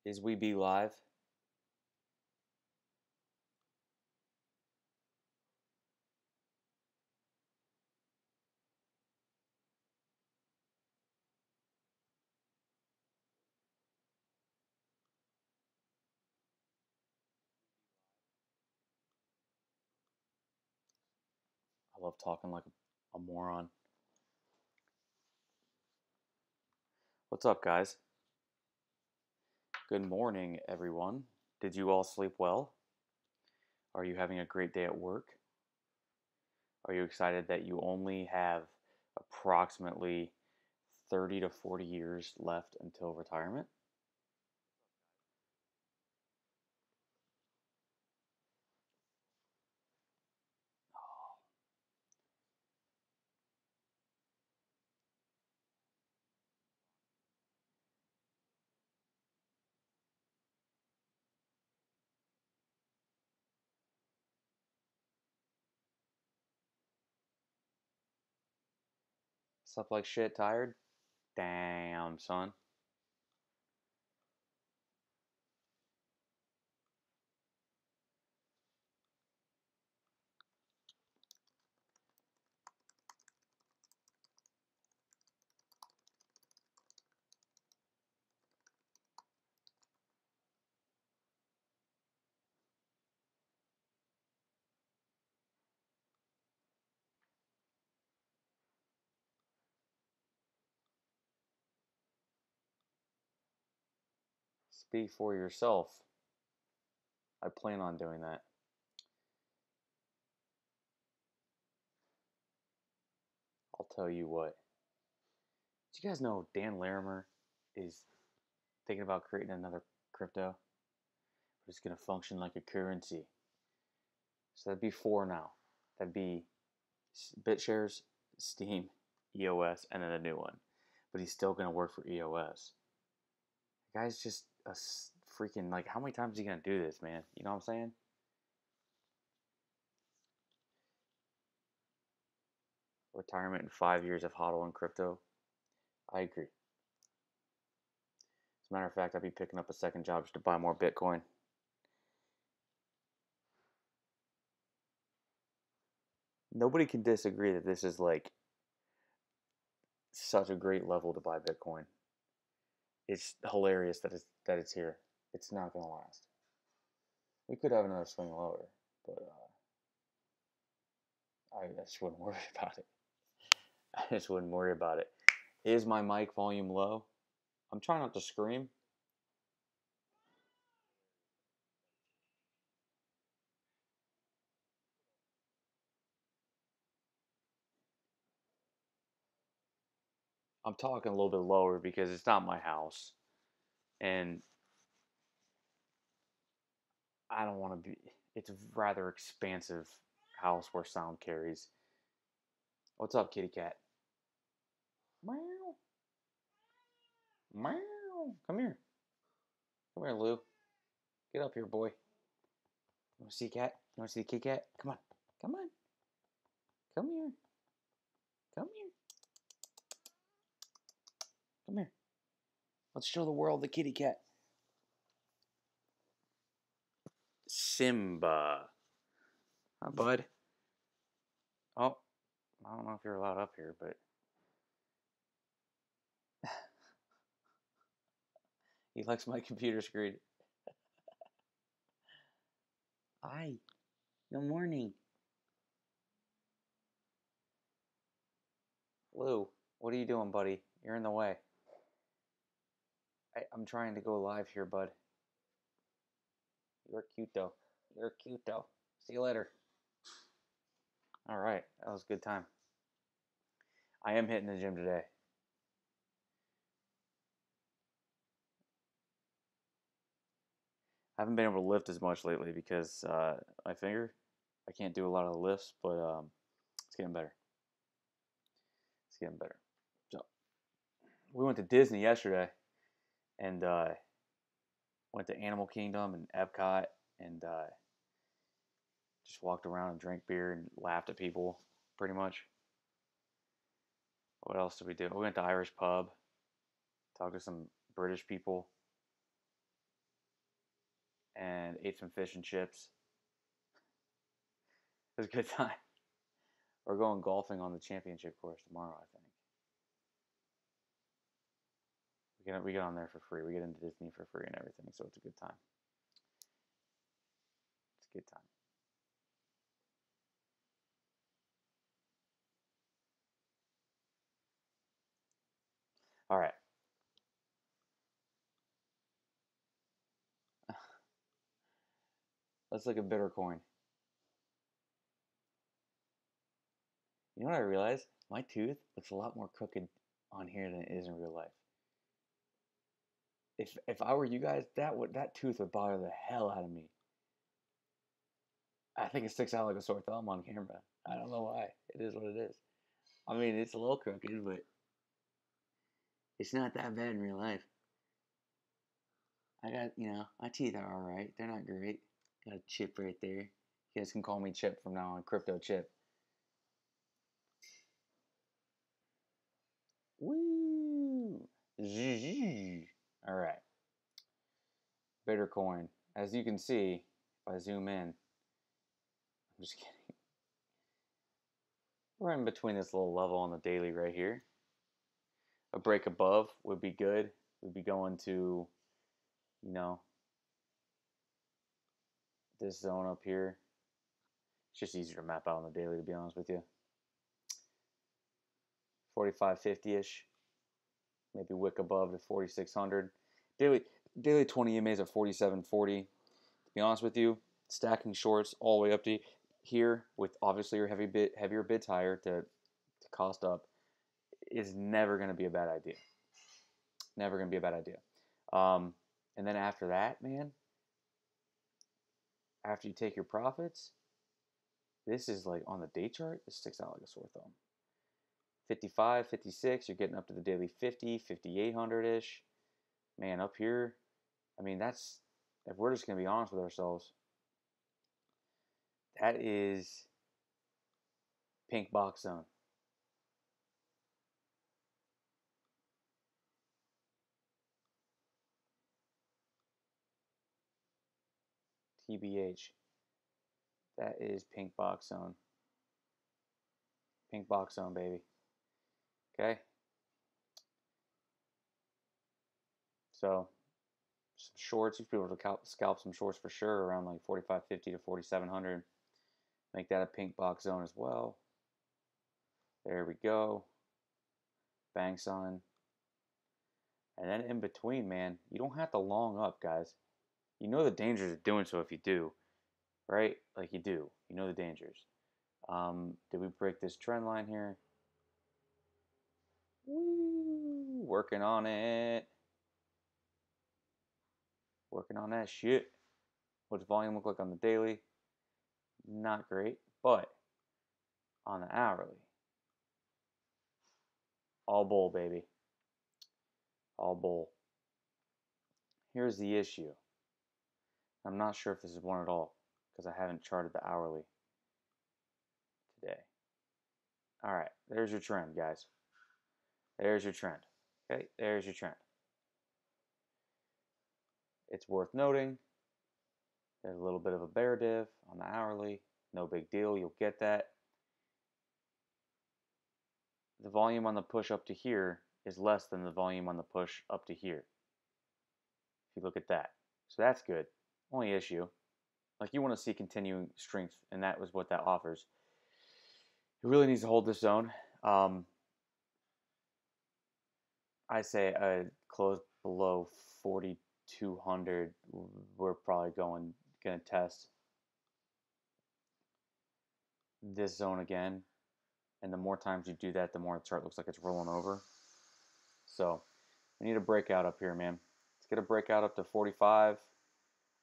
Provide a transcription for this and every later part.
Is We Be Live? I love talking like a moron. What's up, guys? Good morning, everyone. Did you all sleep well? Are you having a great day at work? Are you excited that you only have approximately 30 to 40 years left until retirement? Slept like shit, tired? Damn, son. Speak for yourself. I plan on doing that. I'll tell you what. Did you guys know Dan Larimer is thinking about creating another crypto? But it's going to function like a currency. So that'd be four now. That'd be BitShares, Steem, EOS, and then a new one. But he's still going to work for EOS. The guy's just a freaking, like, how many times is he going to do this, man? You know what I'm saying? Retirement in 5 years of HODL and crypto. I agree. As a matter of fact, I'd be picking up a second job just to buy more Bitcoin. Nobody can disagree that this is like such a great level to buy Bitcoin. It's hilarious that it's here. It's not gonna last. We could have another swing lower, but I just wouldn't worry about it. I just wouldn't worry about it. Is my mic volume low? I'm trying not to scream. I'm talking a little bit lower because it's not my house, and I don't want to be. It's a rather expansive house where sound carries. What's up, kitty cat? Meow. Meow. Come here. Come here, Lou. Get up here, boy. You want to see a cat? You want to see the kitty cat? Come on. Come on. Come here. Come here. Come here. Let's show the world the kitty cat. Simba. Hi, bud. Oh, I don't know if you're allowed up here, but he likes my computer screen. Hi. Good morning. Lou, what are you doing, buddy? You're in the way. I'm trying to go live here, bud. You're cute, though. You're cute, though. See you later. All right. That was a good time. I am hitting the gym today. I haven't been able to lift as much lately because my finger, I can't do a lot of the lifts, but it's getting better. It's getting better. So we went to Disney yesterday and went to Animal Kingdom and Epcot and just walked around and drank beer and laughed at people pretty much. What else did we do? We went to Irish pub, talked to some British people. and ate some fish and chips. It was a good time. We're going golfing on the championship course tomorrow, I think. We get on there for free. We get into Disney for free and everything, so it's a good time. It's a good time. All right. Let's look at Bittercoin. You know what I realized? My tooth looks a lot more crooked on here than it is in real life. If I were you guys, that tooth would bother the hell out of me. I think it sticks out like a sore thumb on camera. I don't know why. It is what it is. I mean, it's a little crooked, but it's not that bad in real life. I got, my teeth are alright. They're not great. Got a chip right there. You guys can call me Chip from now on, Crypto Chip. Woo! Alright. Bittercoin. As you can see, if I zoom in, I'm just kidding. We're in between this little level on the daily right here. A break above would be good. We'd be going to, this zone up here. It's just easier to map out on the daily, to be honest with you. 4550-ish. Maybe wick above to 4600. Daily 20 EMAs at 4740. To be honest with you, stacking shorts all the way up to here with obviously your heavier bids higher to cost up is never going to be a bad idea. Never going to be a bad idea. And then after that, man, after you take your profits, this is like on the day chart, this sticks out like a sore thumb. 55, 56, you're getting up to the daily 50, 5800-ish. Man, up here, I mean, that's, if we're just going to be honest with ourselves, that is pink box zone. TBH. That is pink box zone. Pink box zone, baby. Okay? So, some shorts. You should be able to scalp some shorts for sure around like 4550 to 4700. Make that a pink box zone as well. There we go. Bank sign. And then in between, man, you don't have to long up, guys. You know the dangers of doing so if you do, right? Like you do. You know the dangers. Did we break this trend line here? Woo, working on it. Working on that shit. What's volume look like on the daily? Not great, but on the hourly, all bull, baby. All bull. Here's the issue. I'm not sure if this is one at all because I haven't charted the hourly today. All right, there's your trend, guys. There's your trend. Okay, there's your trend. It's worth noting there's a little bit of a bear div on the hourly. No big deal, you'll get that. The volume on the push up to here is less than the volume on the push up to here. If you look at that. So that's good. Only issue, like you want to see continuing strength, and that was what that offers. It really needs to hold this zone. I say close below 4,200. We're probably gonna test this zone again, and the more times you do that, the more the chart looks like it's rolling over. So we need a breakout up here, man. Let's get a breakout up to 45,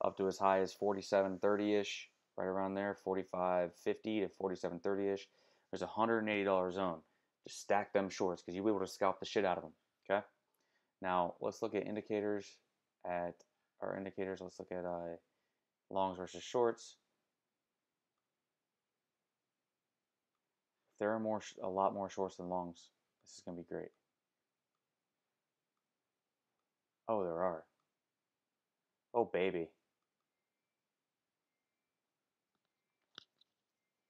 up to as high as 47.30-ish, right around there, 45.50 to 47.30-ish. There's a $180 zone. Just stack them shorts because you'll be able to scalp the shit out of them. Okay. Now let's look at indicators. Let's look at longs versus shorts. If there are a lot more shorts than longs, this is gonna be great. Oh, there are. Oh, baby.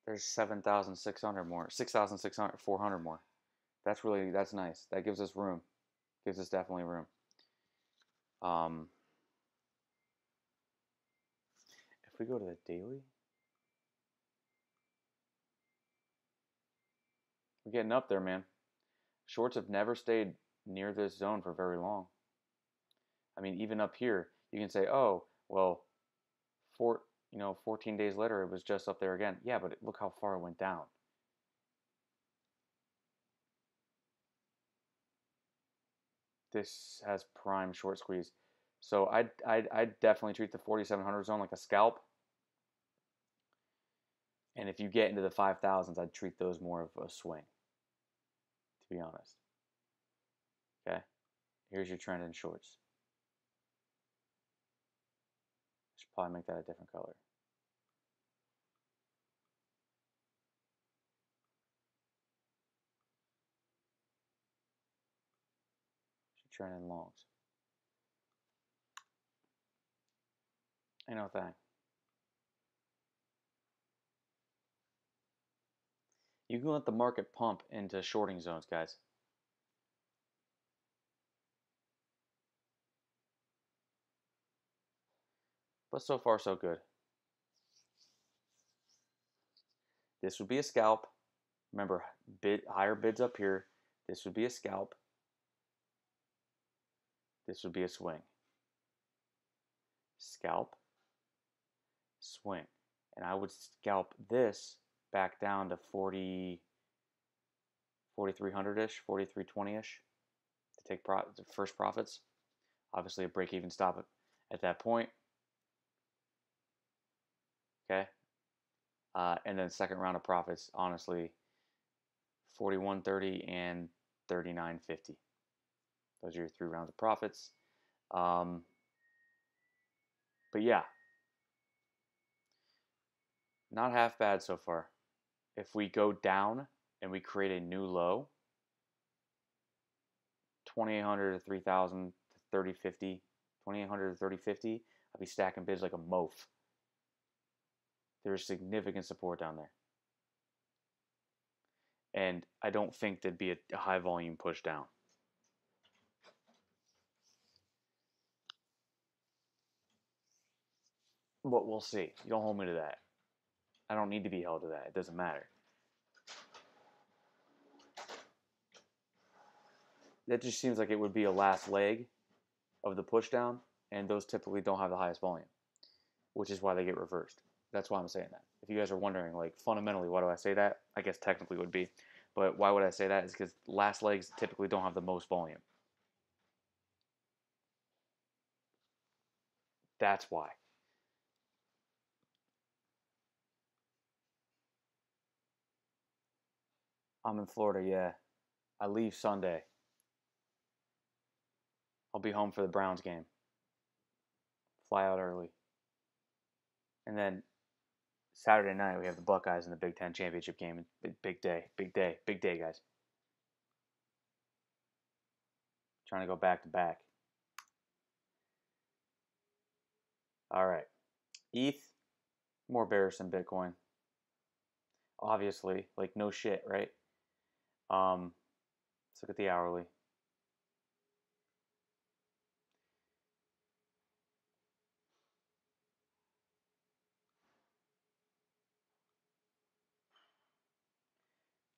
There's 7,600 more, 6,600, 400 more. That's nice. That gives us room. Gives us definitely room. If we go to the daily, we're getting up there, man. Shorts have never stayed near this zone for very long. I mean, even up here, you can say, oh, well, 14 days later, it was just up there again. Yeah, but look how far it went down. This has prime short squeeze. So I'd definitely treat the 4,700 zone like a scalp. And if you get into the 5,000s, I'd treat those more of a swing, to be honest. Okay, here's your trend in shorts. Should probably make that a different color. Should trend in longs. Ain't no thing. You can let the market pump into shorting zones, guys. But so far, so good. This would be a scalp. Remember, higher bids up here. This would be a scalp. This would be a swing. Scalp, swing. And I would scalp this back down to 4,300-ish, 4,320-ish to take the first profits. Obviously, a break-even stop at that point. Okay. And then second round of profits, honestly, 41.30 and 39.50. Those are your 3 rounds of profits. But yeah, not half bad so far. If we go down and we create a new low, 2,800 to 3,000 to 30.50, 2,800 to 30.50, I'll be stacking bids like a moaf. There's significant support down there. And I don't think there'd be a high volume push down. But we'll see. You don't hold me to that. I don't need to be held to that. It doesn't matter. That just seems like it would be a last leg of the push down, and those typically don't have the highest volume, which is why they get reversed. That's why I'm saying that. If you guys are wondering, like, fundamentally, why do I say that? I guess technically would be. But why would I say that? Is because last legs typically don't have the most volume. That's why. I'm in Florida, yeah. I leave Sunday. I'll be home for the Browns game. Fly out early. And then Saturday night, we have the Buckeyes in the Big Ten championship game. Big day, big day, big day, guys. Trying to go back to back. All right. ETH, more bearish than Bitcoin. Obviously, like no shit, right? Let's look at the hourly.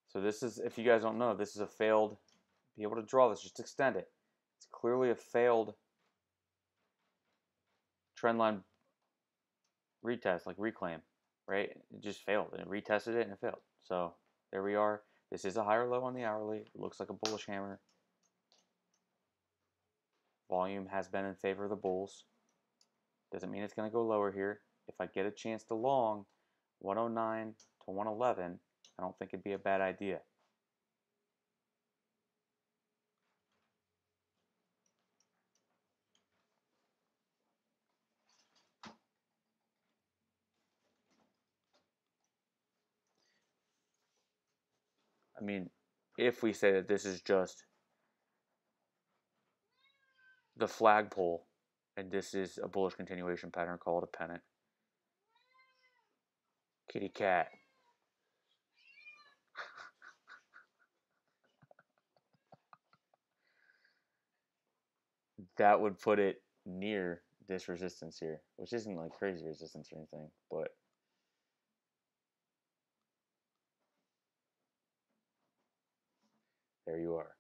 So this is, if you guys don't know, this is a failed, be able to draw this, just extend it. It's clearly a failed trendline retest, like reclaim, right? It just failed, and it retested it, and it failed. So there we are. This is a higher low on the hourly. It looks like a bullish hammer. Volume has been in favor of the bulls. Doesn't mean it's going to go lower here. If I get a chance to long 109 to 111, I don't think it'd be a bad idea. I mean, if we say that this is just the flagpole and this is a bullish continuation pattern, call it a pennant. Kitty cat. that would put it near this resistance here, which isn't like crazy resistance or anything, but there you are.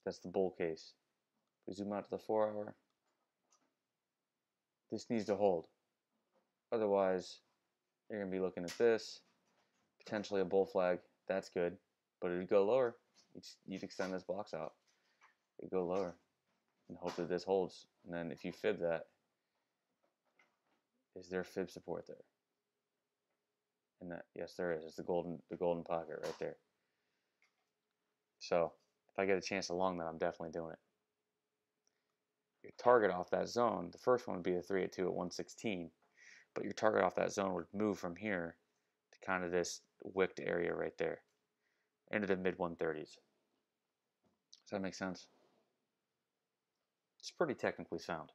That's the bull case. If we zoom out to the 4 hour, this needs to hold. Otherwise, you're going to be looking at this, potentially a bull flag. That's good, but it'd go lower. You'd extend this box out. It'd go lower and hope that this holds. And then if you fib that, is there fib support there? And that, yes, there is. It's the golden pocket right there. So if I get a chance to long that, I'm definitely doing it. Your target off that zone, the first one would be the 382 at 116, but your target off that zone would move from here to kind of this wicked area right there, into the mid 130s. Does that make sense? It's pretty technically sound.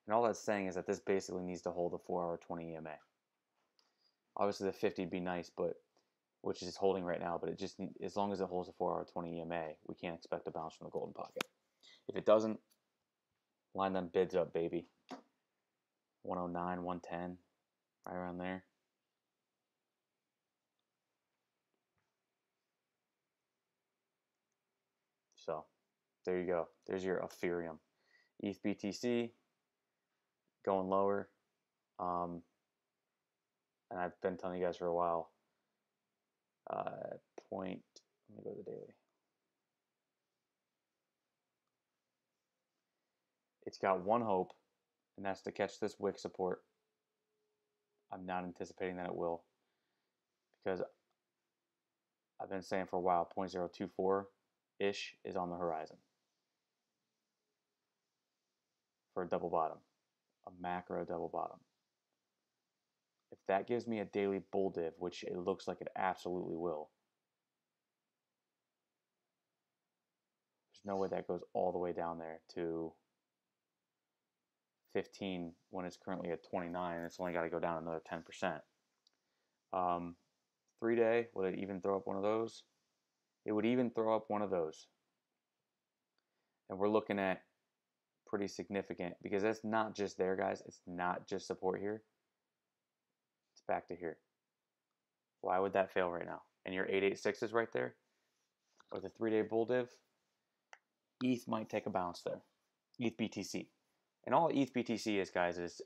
And all that's saying is that this basically needs to hold a 4 hour 20 EMA. Obviously the 50 would be nice, but which is holding right now, but it just as long as it holds a 4 hour 20 EMA, we can't expect a bounce from the golden pocket. If it doesn't, line them bids up, baby. 109, 110, right around there. So there you go. There's your Ethereum. ETH BTC going lower. And I've been telling you guys for a while. Let me go to the daily. It's got one hope, and that's to catch this wick support. I'm not anticipating that it will, because I've been saying for a while 0.024-ish is on the horizon for a double bottom, a macro double bottom. If that gives me a daily bull div, which it looks like it absolutely will, there's no way that goes all the way down there to 15 when it's currently at 29, and it's only got to go down another 10%. 3-day, would it even throw up one of those? It would even throw up one of those. And we're looking at pretty significant, because that's not just there, guys. It's not just support here. It's back to here. Why would that fail right now? And your 886 is right there, or the 3-day bull div. ETH might take a bounce there. ETH BTC. And all ETH BTC is, guys, is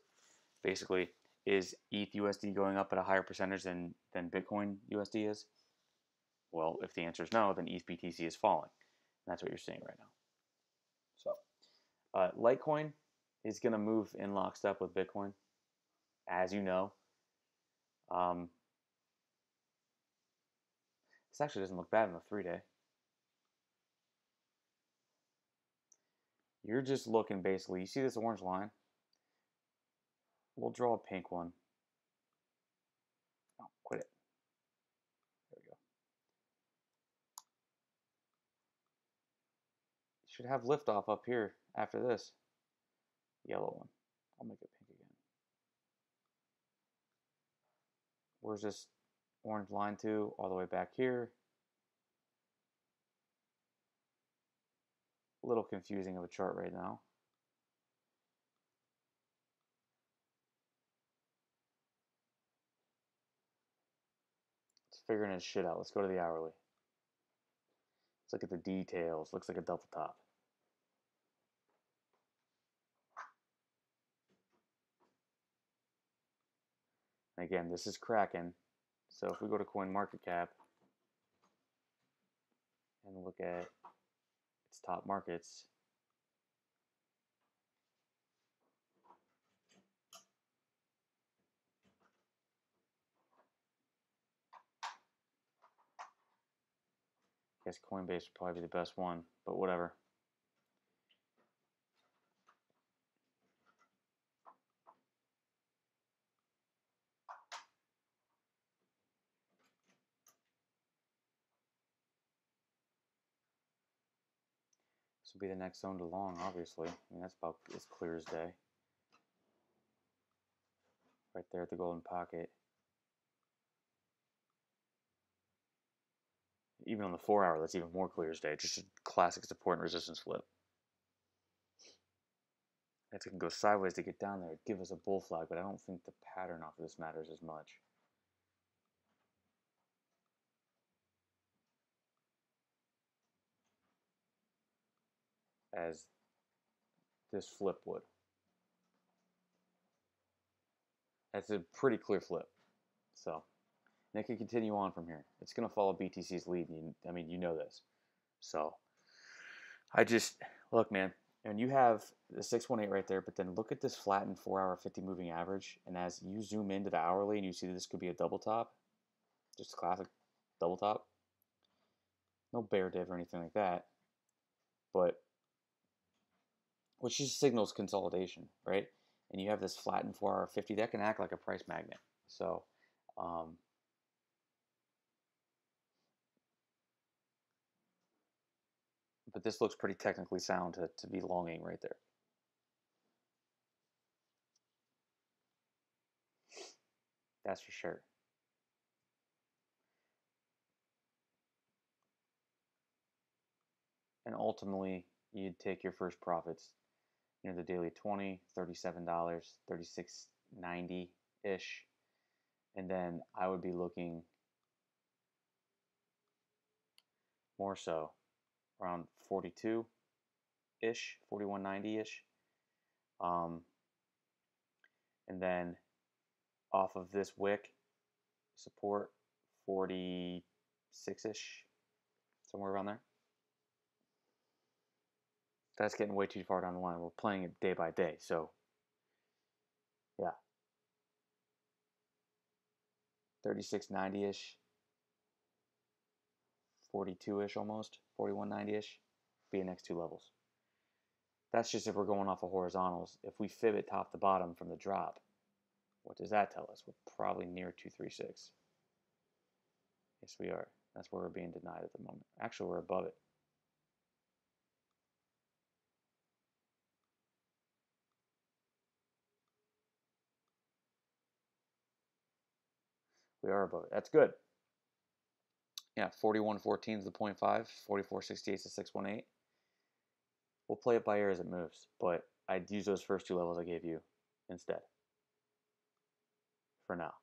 basically, is ETH USD going up at a higher percentage than Bitcoin USD is? Well, if the answer is no, then ETH BTC is falling. And that's what you're seeing right now. So, Litecoin is going to move in lockstep with Bitcoin, as you know. This actually doesn't look bad in the 3-day. You're just looking basically, you see this orange line? We'll draw a pink one. Oh, quit it. There we go. You should have liftoff up here after this. Yellow one. I'll make it pink again. Where's this orange line to? All the way back here. A little confusing of a chart right now. It's figuring its shit out. Let's go to the hourly. Let's look at the details. Looks like a double top. And again, this is Kraken. So if we go to CoinMarketCap and look at its top markets, I guess Coinbase would probably be the best one, but whatever. This will be the next zone to long, obviously. I mean, that's about as clear as day. Right there at the golden pocket. Even on the 4 hour, that's even more clear as day. Just a classic support and resistance flip. If it can go sideways to get down there, it'd give us a bull flag, but I don't think the pattern off of this matters as much. As this flip would. That's a pretty clear flip. So, and it can continue on from here. It's going to follow BTC's lead. I mean, you know this. So, I just, look, man, and you have the 618 right there, but then look at this flattened 4 hour 50 moving average. And as you zoom into the hourly and you see that this could be a double top, just a classic double top, no bear div or anything like that, but which just signals consolidation, right? And you have this flattened 4 hour 50 that can act like a price magnet. So, but this looks pretty technically sound to be longing right there. That's for sure. And ultimately, you'd take your first profits near the daily 20, $37, $36.90-ish. And then I would be looking more so around 42-ish, 41.90-ish. And then off of this wick support, 46-ish, somewhere around there. That's getting way too far down the line. We're playing it day by day, so yeah. 36.90-ish, 42-ish almost, 41.90-ish, be the next two levels. That's just if we're going off of horizontals. If we fib it top to bottom from the drop, what does that tell us? We're probably near 236. Yes, we are. That's where we're being denied at the moment. Actually, we're above it. We are above it. That's good. Yeah, 41.14 is the 0.5, 44.68 is the 618. We'll play it by ear as it moves, but I'd use those first two levels I gave you instead for now.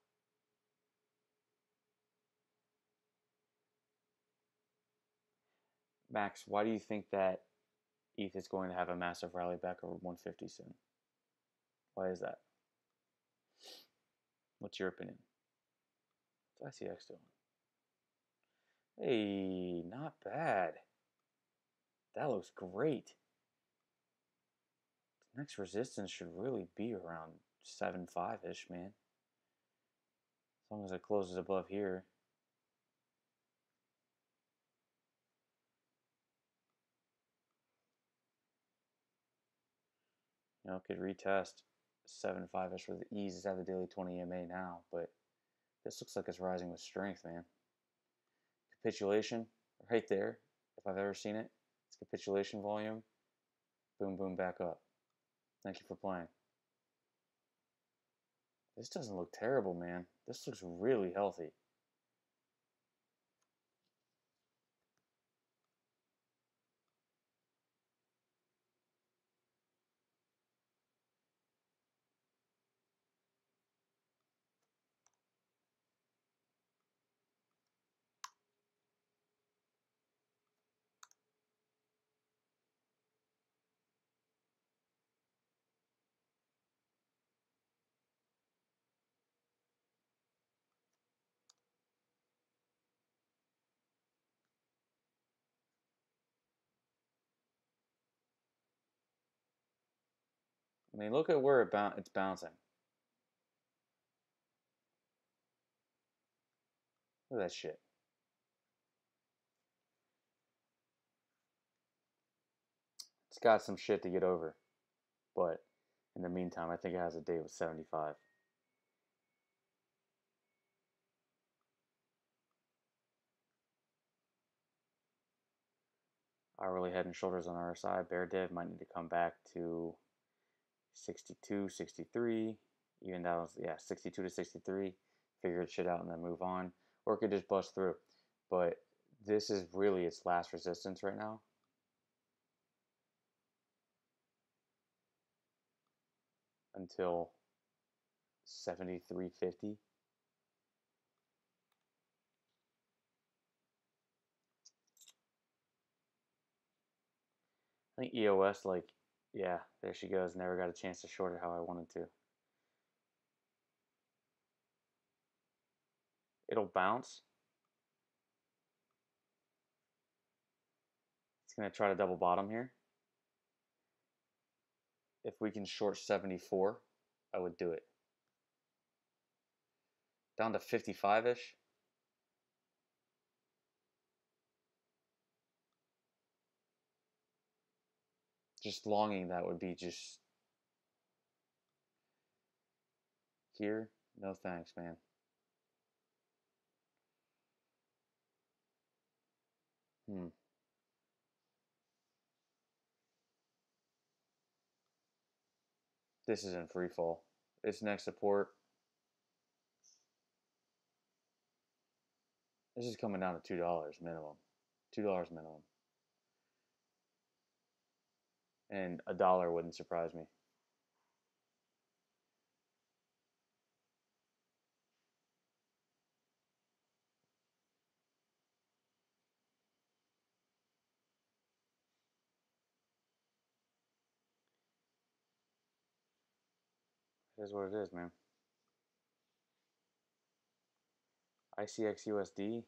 Max, why do you think that ETH is going to have a massive rally back over 150 soon? Why is that? What's your opinion? What's ICX doing? Hey, not bad. That looks great. The next resistance should really be around 7.5-ish, man. As long as it closes above here. You know, it could retest 7.5-ish with ease out of the daily 20 EMA now, but this looks like it's rising with strength, man. Capitulation right there, if I've ever seen it. It's capitulation volume. Boom, boom, back up. Thank you for playing. This doesn't look terrible, man. This looks really healthy. I mean, look at where it's bouncing. Look at that shit. It's got some shit to get over. But in the meantime, I think it has a date with 75. Hourly head and shoulders on our side. Bear div might need to come back to 62, 63. Even down, yeah, 62 to 63. Figure shit out and then move on. Or it could just bust through. But This is really its last resistance right now. Until 73.50. I think EOS, like, yeah, there she goes. Never got a chance to short it how I wanted to. It'll bounce. It's going to try to double bottom here. If we can short 74, I would do it. Down to 55-ish. Just longing that would be just here. No thanks, man. This is in free fall. Its next support. This is coming down to $2 minimum. $2 minimum. And $1 wouldn't surprise me. It is what it is, man. ICX USD.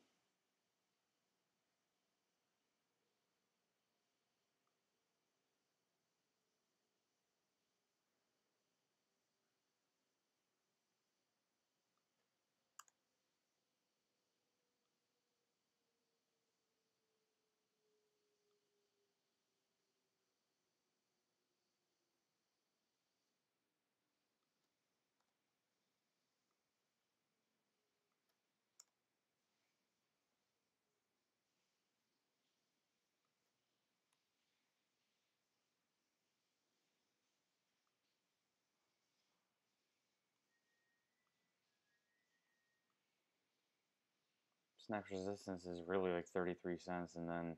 Snap resistance is really like 33 cents and then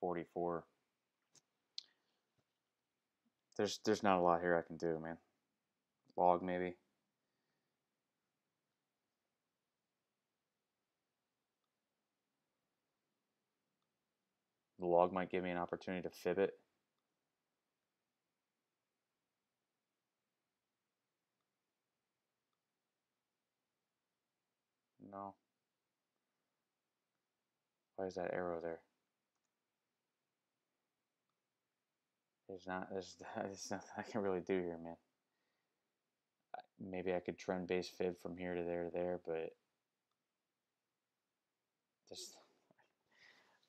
44. There's not a lot here I can do, man. Log maybe. The log might give me an opportunity to fib it. No. Why is that arrow there? There's nothing I can really do here, man. Maybe I could trend base fib from here to there, but just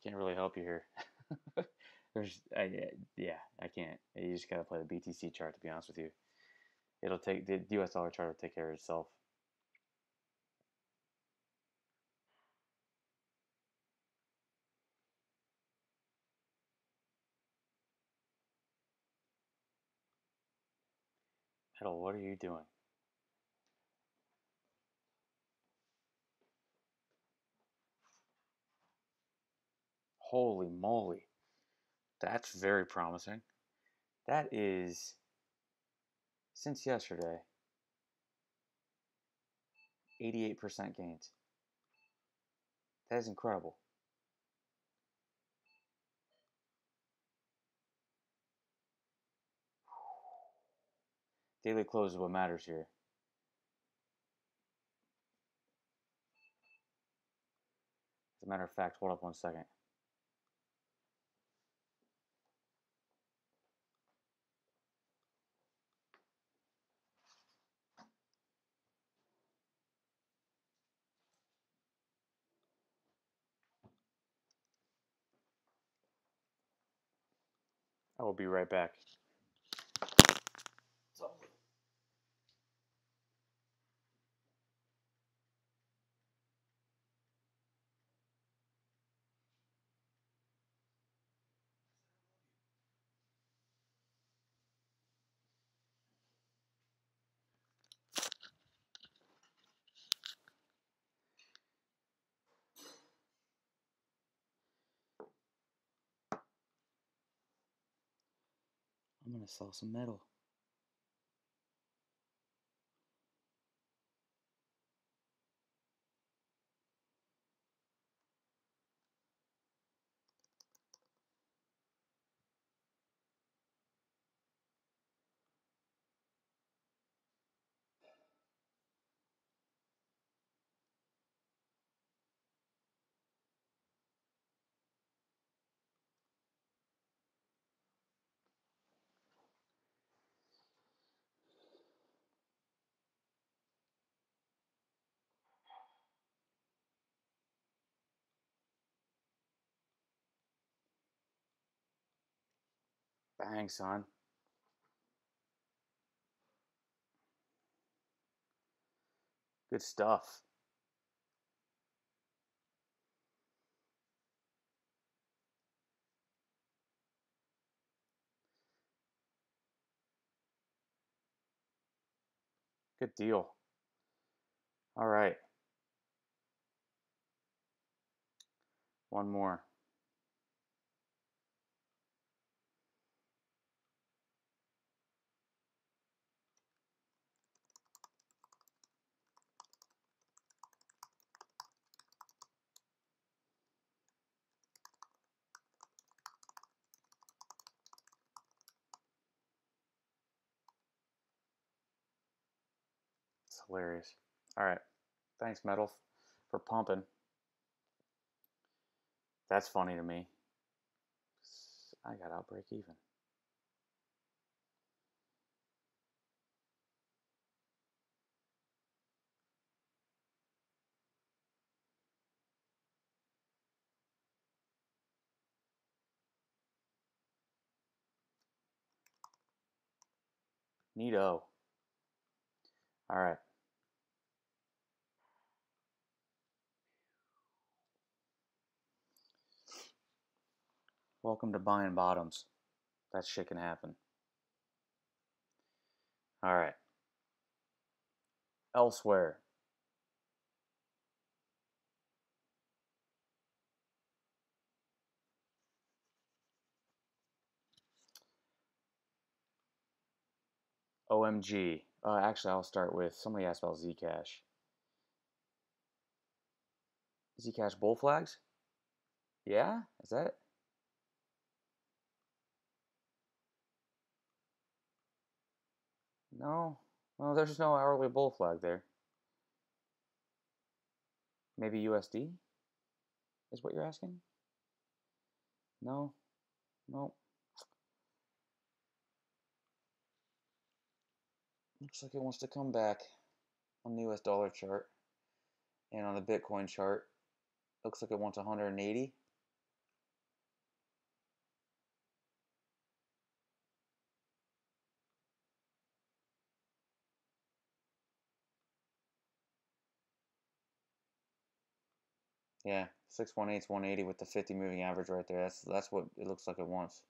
can't really help you here. Yeah, I can't. You just gotta play the BTC chart, to be honest with you. It'll take the US dollar chart will take care of itself. Metal, what are you doing? Holy moly. That's very promising. That is, since yesterday, 88% gains. That is incredible. Daily close is what matters here. As a matter of fact, hold up one second. I will be right back. I'm gonna sell some metal. Bang, son. Good stuff. Good deal. All right. One more. It's hilarious. All right. Thanks, Metal, for pumping. That's funny to me. I got out break even. Neato. All right. Welcome to buying bottoms. That shit can happen. All right. Elsewhere. OMG. Actually, I'll start with somebody asked about Zcash. Zcash bull flags? Yeah? Is that? No. Well, there's no hourly bull flag there. Maybe USD is what you're asking? No. No. Looks like it wants to come back on the US dollar chart and on the Bitcoin chart. Looks like it wants 180. Yeah, 618 is 180 with the 50 moving average right there. That's what it looks like it wants.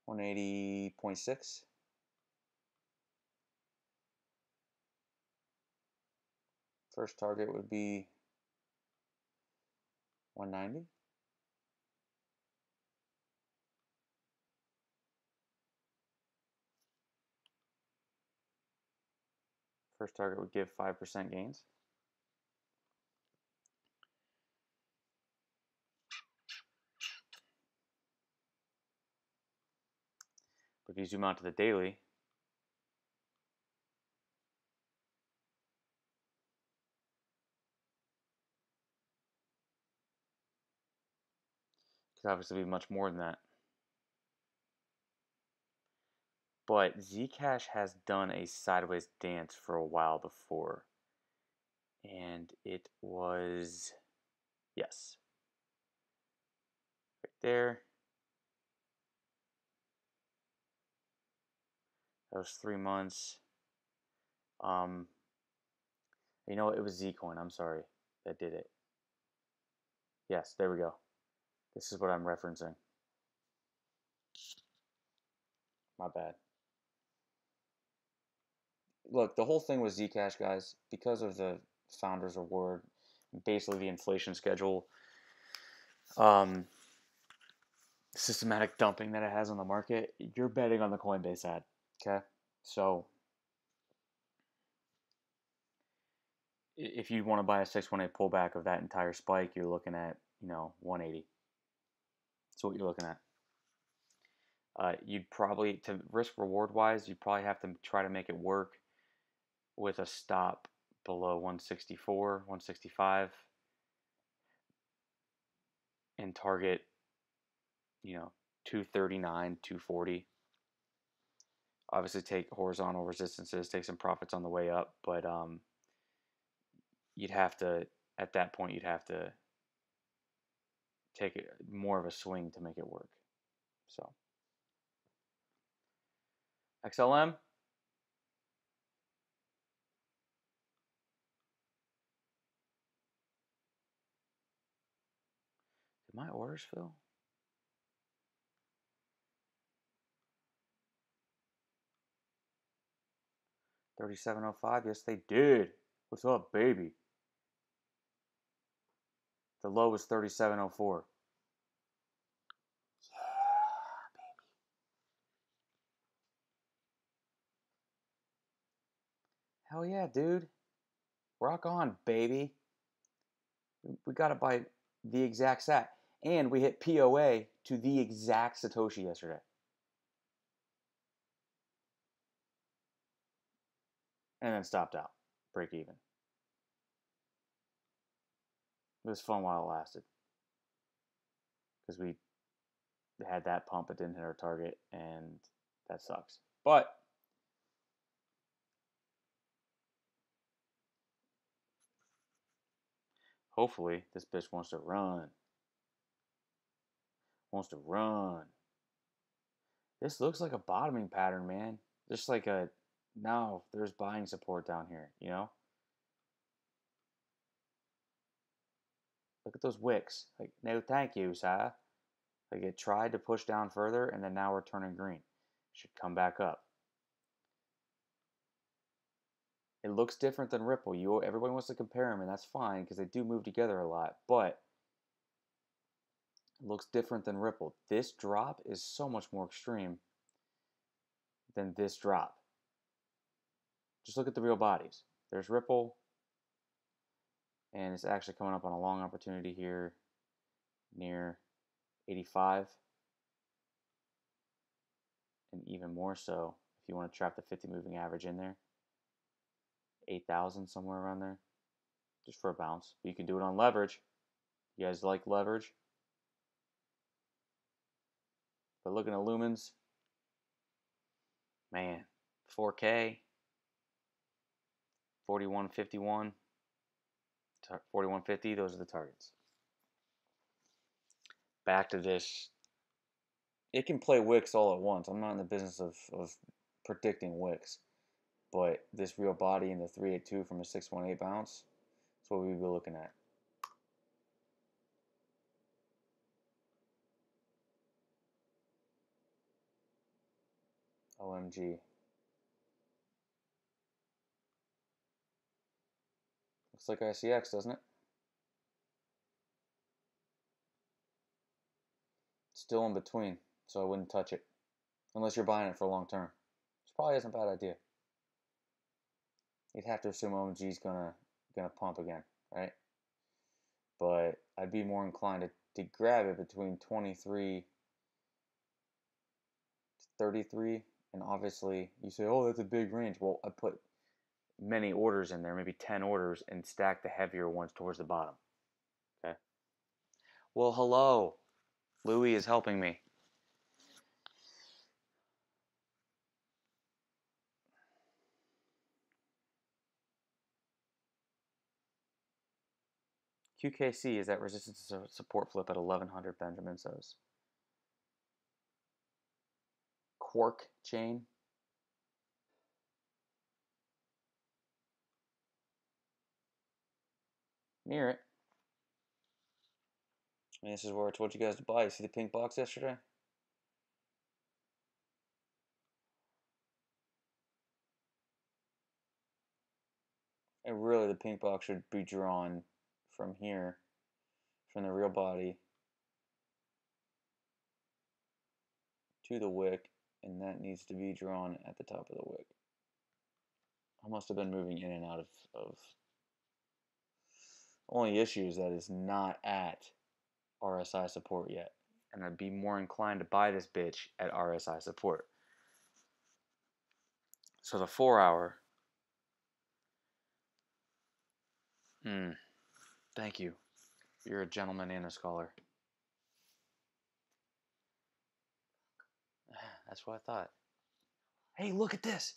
180.6. First target would be 190. First target would give 5% gains. But if you zoom out to the daily, it could obviously be much more than that. But Zcash has done a sideways dance for a while before. And it was, yes, right there. That was 3 months. You know what? It was Zcoin. I'm sorry. That did it. Yes, there we go. This is what I'm referencing. My bad. Look, the whole thing with Zcash, guys, because of the founder's reward, basically the inflation schedule, systematic dumping that it has on the market, you're betting on the Coinbase ad. Okay, so if you want to buy a 618 pullback of that entire spike, you're looking at 180. That's what you're looking at. You'd probably, to risk reward wise, you'd probably have to try to make it work with a stop below 164, 165, and target 239, 240. Obviously take horizontal resistances, take some profits on the way up, but you'd have to, at that point, you'd have to take more of a swing to make it work. So XLM. Did my orders fill? $37.05. Yes, they did. What's up, baby? The low was $37.04. Yeah, baby. Hell yeah, dude. Rock on, baby. We got it by the exact sat. And we hit POA to the exact Satoshi yesterday. And then stopped out. Break even. It was fun while it lasted. Because we had that pump, it didn't hit our target, and that sucks. But hopefully this bitch wants to run. Wants to run. This looks like a bottoming pattern, man. Just like no, there's buying support down here, Look at those wicks. Like, no thank you, sir. Like, it tried to push down further, and then now we're turning green. Should come back up. It looks different than Ripple. Everybody wants to compare them, and that's fine because they do move together a lot. But it looks different than Ripple. This drop is so much more extreme than this drop. Just look at the real bodies. There's Ripple, and it's actually coming up on a long opportunity here near 85. And even more so if you want to trap the 50 moving average in there. 8,000, somewhere around there, just for a bounce. But you can do it on leverage. You guys like leverage? But looking at lumens, man, 4K, 4151, 4150, those are the targets. Back to this. It can play wicks all at once. I'm not in the business of predicting wicks. But this real body in the 382 from a 618 bounce, that's what we'd be looking at. OMG. Looks like ICX, doesn't it? Still in between, so I wouldn't touch it. Unless you're buying it for long term. Which probably isn't a bad idea. You'd have to assume OMG's gonna pump again, right? But I'd be more inclined to grab it between 23 to 33. And obviously, you say, oh, that's a big range. Well, I put many orders in there, maybe 10 orders, and stack the heavier ones towards the bottom. Okay? Well, hello. Louis is helping me. QKC is that resistance support flip at 1100, Benjamin says. Quark chain. Near it. I mean, this is where I told you guys to buy. You see the pink box yesterday? And really, the pink box should be drawn from here, from the real body to the wick, and that needs to be drawn at the top of the wick. I must have been moving in and out of only issue is that it's not at RSI support yet, and I'd be more inclined to buy this bitch at RSI support. So the 4 hour, thank you. You're a gentleman and a scholar. That's what I thought. Hey, look at this.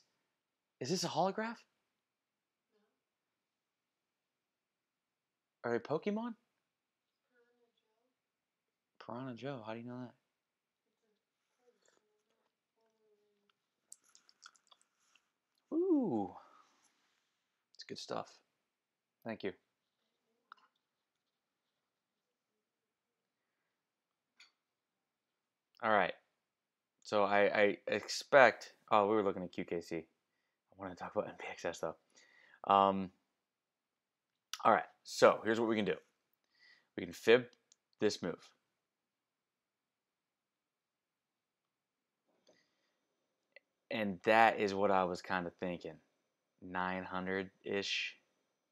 Is this a holograph? Are they Pokemon? Piranha Joe. How do you know that? Ooh. It's good stuff. Thank you. All right. So I expect... Oh, we were looking at QKC. I want to talk about NPXS, though. All right. So here's what we can do. We can fib this move. And that is what I was kind of thinking. 900-ish,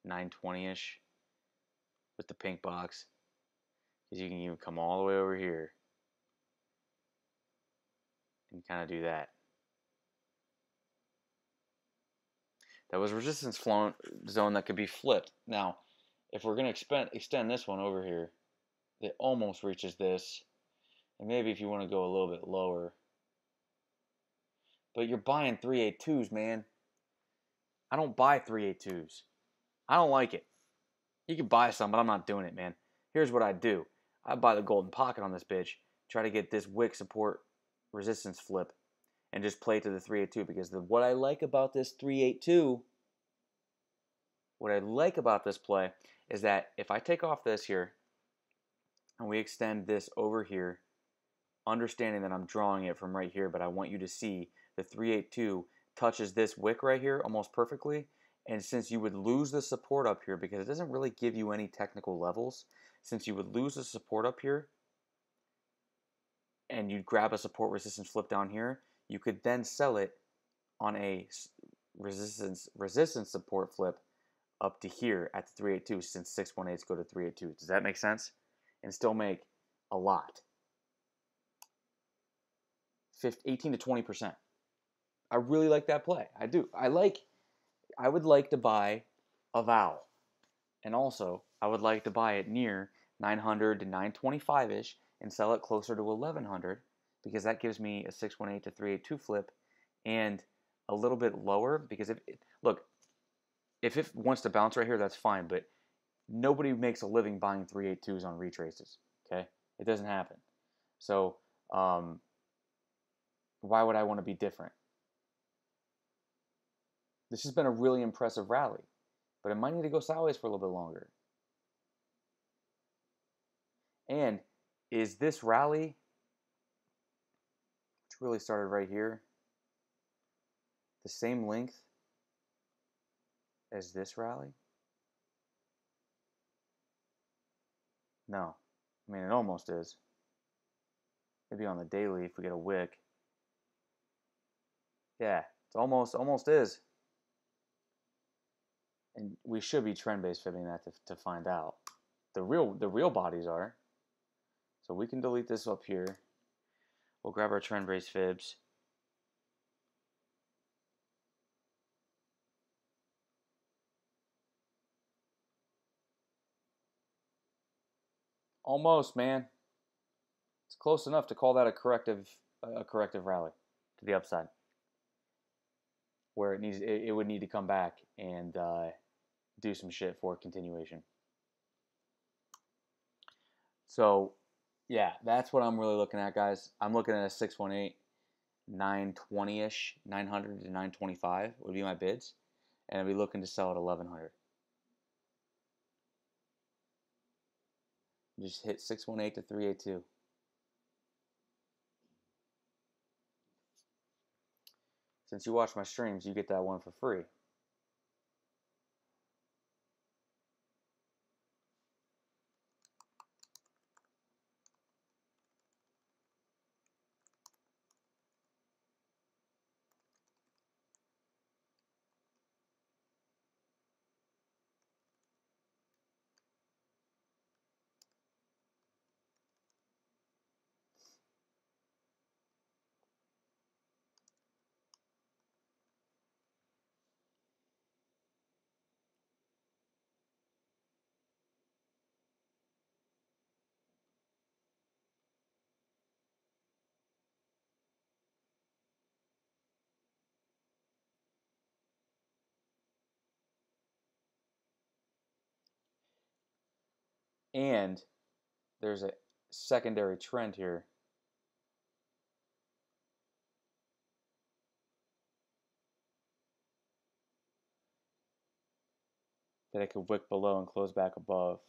920-ish with the pink box. Because you can even come all the way over here and kind of do that. That was resistance zone that could be flipped. Now, if we're going to extend this one over here, it almost reaches this. And maybe if you want to go a little bit lower. But you're buying 382s, man. I don't buy 382s. I don't like it. You can buy some, but I'm not doing it, man. Here's what I do. I buy the golden pocket on this bitch, try to get this wick support resistance flip, and just play to the 382 because what I like about this 382, what I like about this play is that if I take off this here and we extend this over here, understanding that I'm drawing it from right here, but I want you to see the 382 touches this wick right here almost perfectly. And since you would lose the support up here because it doesn't really give you any technical levels, since you would lose the support up here and you'd grab a support resistance flip down here, you could then sell it on a resistance support flip up to here at the 382 since 618s go to 382. Does that make sense? And still make a lot. 18 to 20%. I really like that play. I do. I would like to buy a vowel. And also, I would like to buy it near 900 to 925-ish and sell it closer to 1100 because that gives me a 618 to 382 flip and a little bit lower because if it wants to bounce right here, that's fine, but nobody makes a living buying 382s on retraces, okay? It doesn't happen. So, why would I want to be different? This has been a really impressive rally, but it might need to go sideways for a little bit longer. And is this rally, which really started right here, the same length as this rally? No. I mean, it almost is. Maybe on the daily if we get a wick. Yeah, it's almost is. And we should be trend-based fibbing that to find out. The real bodies are. So we can delete this up here. We'll grab our trend-based fibs. Almost, man. It's close enough to call that a corrective rally to the upside, where it would need to come back and do some shit for continuation. So, yeah, that's what I'm really looking at, guys. I'm looking at a 618, 920-ish, 900 to 925 would be my bids, and I'd be looking to sell at 1100. Just hit 618 to 382. Since you watch my streams, you get that one for free. And there's a secondary trend here. That it could wick below and close back above.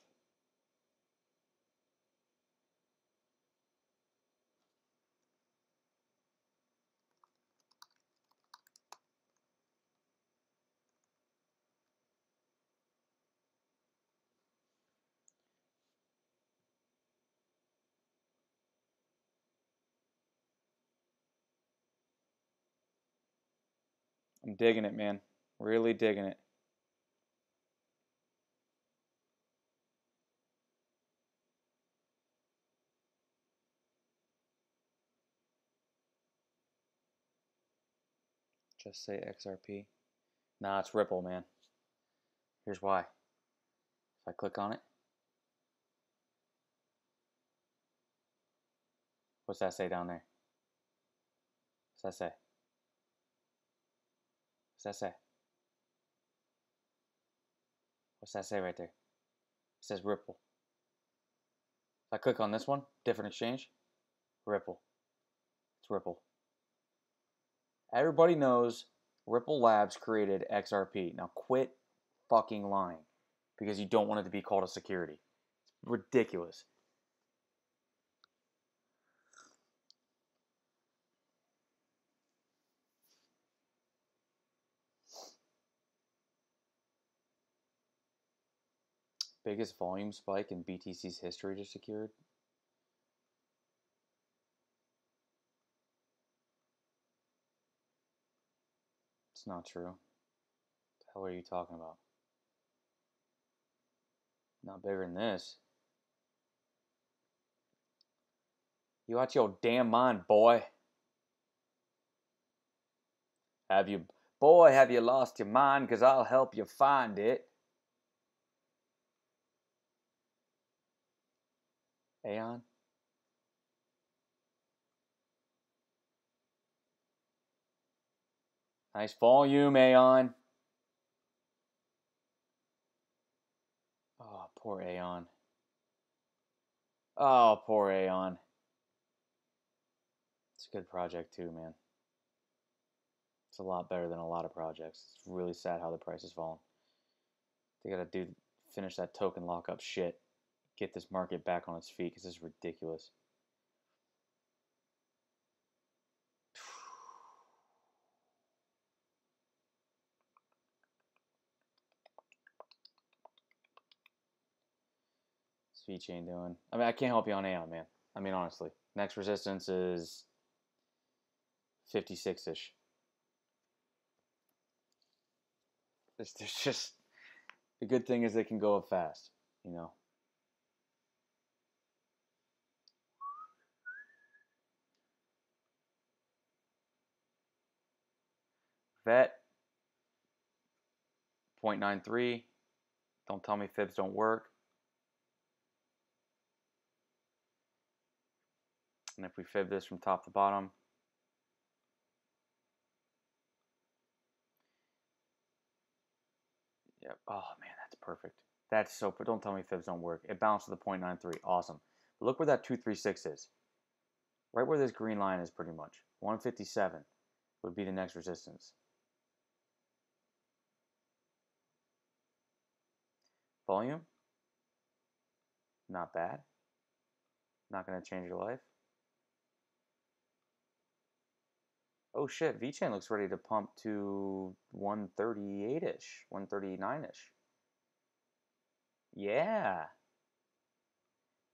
I'm digging it, man. Really digging it. Just say XRP. Nah, it's Ripple, man. Here's why. If I click on it, what's that say down there? What's that say? What's that say? What's that say right there? It says Ripple. If I click on this one, different exchange, Ripple. It's Ripple. Everybody knows Ripple Labs created XRP. Now quit fucking lying because you don't want it to be called a security. It's ridiculous. Biggest volume spike in BTC's history just secured. It's not true. What the hell are you talking about? Not bigger than this. You out your damn mind, boy. Have you lost your mind? Because I'll help you find it. Aeon? Nice volume, Aeon. Oh, poor Aeon. Oh, poor Aeon. It's a good project too, man. It's a lot better than a lot of projects. It's really sad how the price has fallen. They gotta finish that token lockup shit. Get this market back on its feet because this is ridiculous. What's VeChain doing? I mean, I can't help you on Aeon, man. I mean, honestly. Next resistance is 56-ish. There's just... The good thing is they can go up fast, you know. VET 0.93. Don't tell me fibs don't work. And if we fib this from top to bottom, yep. Oh man, that's perfect. That's so. But don't tell me fibs don't work. It bounced to the 0.93. Awesome. But look where that 236 is. Right where this green line is, pretty much. 157 would be the next resistance. Volume, not bad. Not going to change your life. Oh shit, VeChain looks ready to pump to 138-ish, 139-ish. Yeah.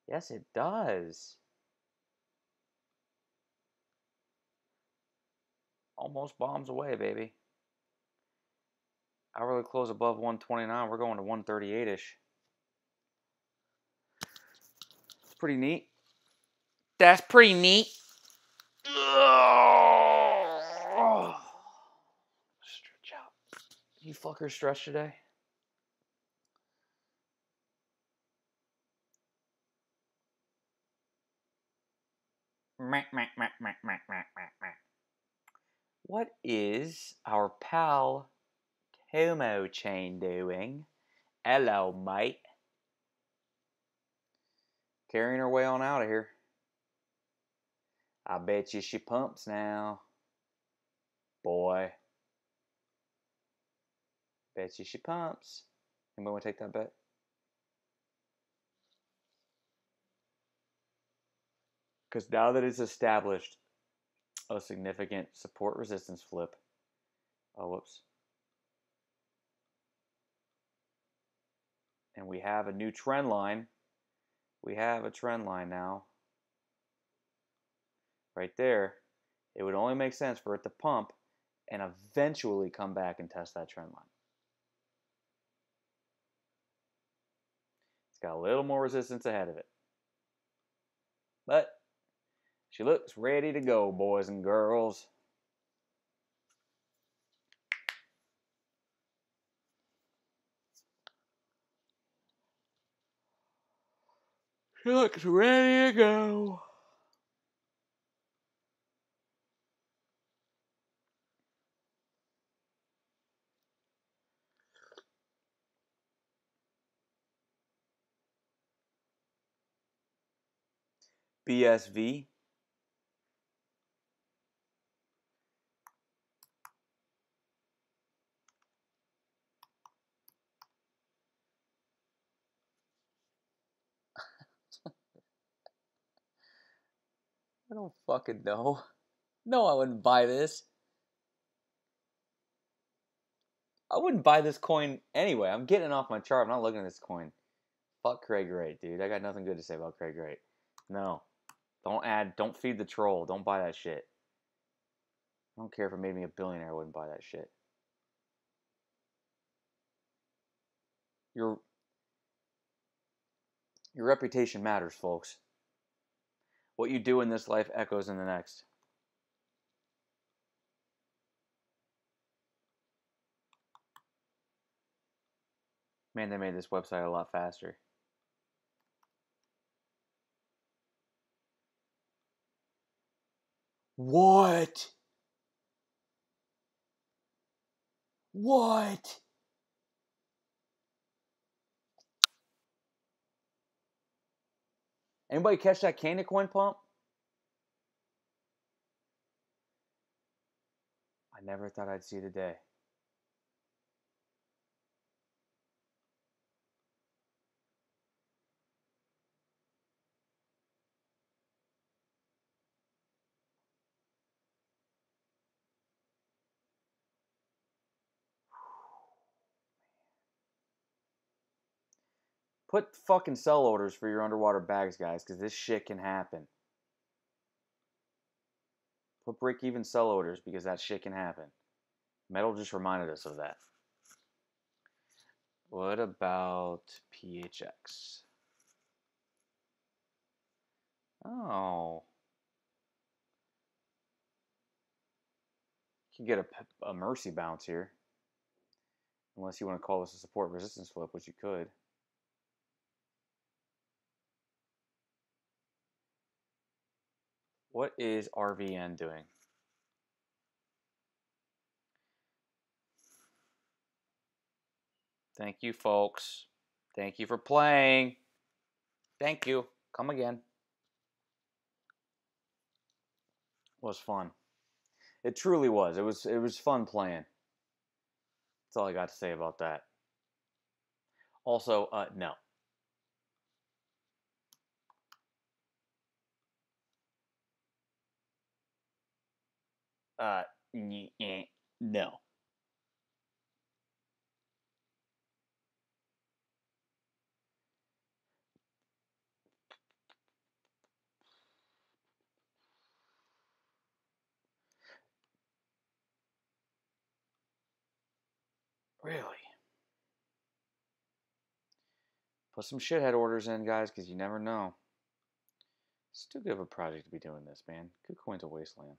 Yes, it does. Almost bombs away, baby. Hourly close above 129. We're going to 138-ish. It's pretty neat. That's pretty neat. Stretch out. You fuckers stretch today? What is our pal Tomo Chain doing? Hello, mate. carrying her way on out of here. I bet you she pumps now. Boy. Bet you she pumps. Anybody want to take that bet? Because now that it's established a significant support resistance flip. Oh, whoops. And we have a new trend line. We have a trend line now. Right there. It would only make sense for it to pump and eventually come back and test that trend line. It's got a little more resistance ahead of it. But she looks ready to go, boys and girls. She looks ready to go. BSV. I don't fucking know. No, I wouldn't buy this. I wouldn't buy this coin anyway. I'm getting it off my chart. I'm not looking at this coin. Fuck Craig Wright, dude. I got nothing good to say about Craig Wright. No. Don't feed the troll. Don't buy that shit. I don't care if it made me a billionaire, I wouldn't buy that shit. Your reputation matters, folks. What you do in this life echoes in the next. Man, they made this website a lot faster. What? What? Anybody catch that candy coin pump? I never thought I'd see the day. Put fucking sell orders for your underwater bags, guys, because this shit can happen. Put break-even sell orders because that shit can happen. Metal just reminded us of that. What about PHX? Oh. You can get a mercy bounce here. Unless you want to call this a support resistance flip, which you could. What is RVN doing? Thank you, folks. Thank you for playing. Thank you. Come again. It was fun. It truly was. It was fun playing. That's all I got to say about that. Also, no. No. Really? Put some shithead orders in, guys, because you never know. It's too good of a project to be doing this, man. KuCoin's a wasteland.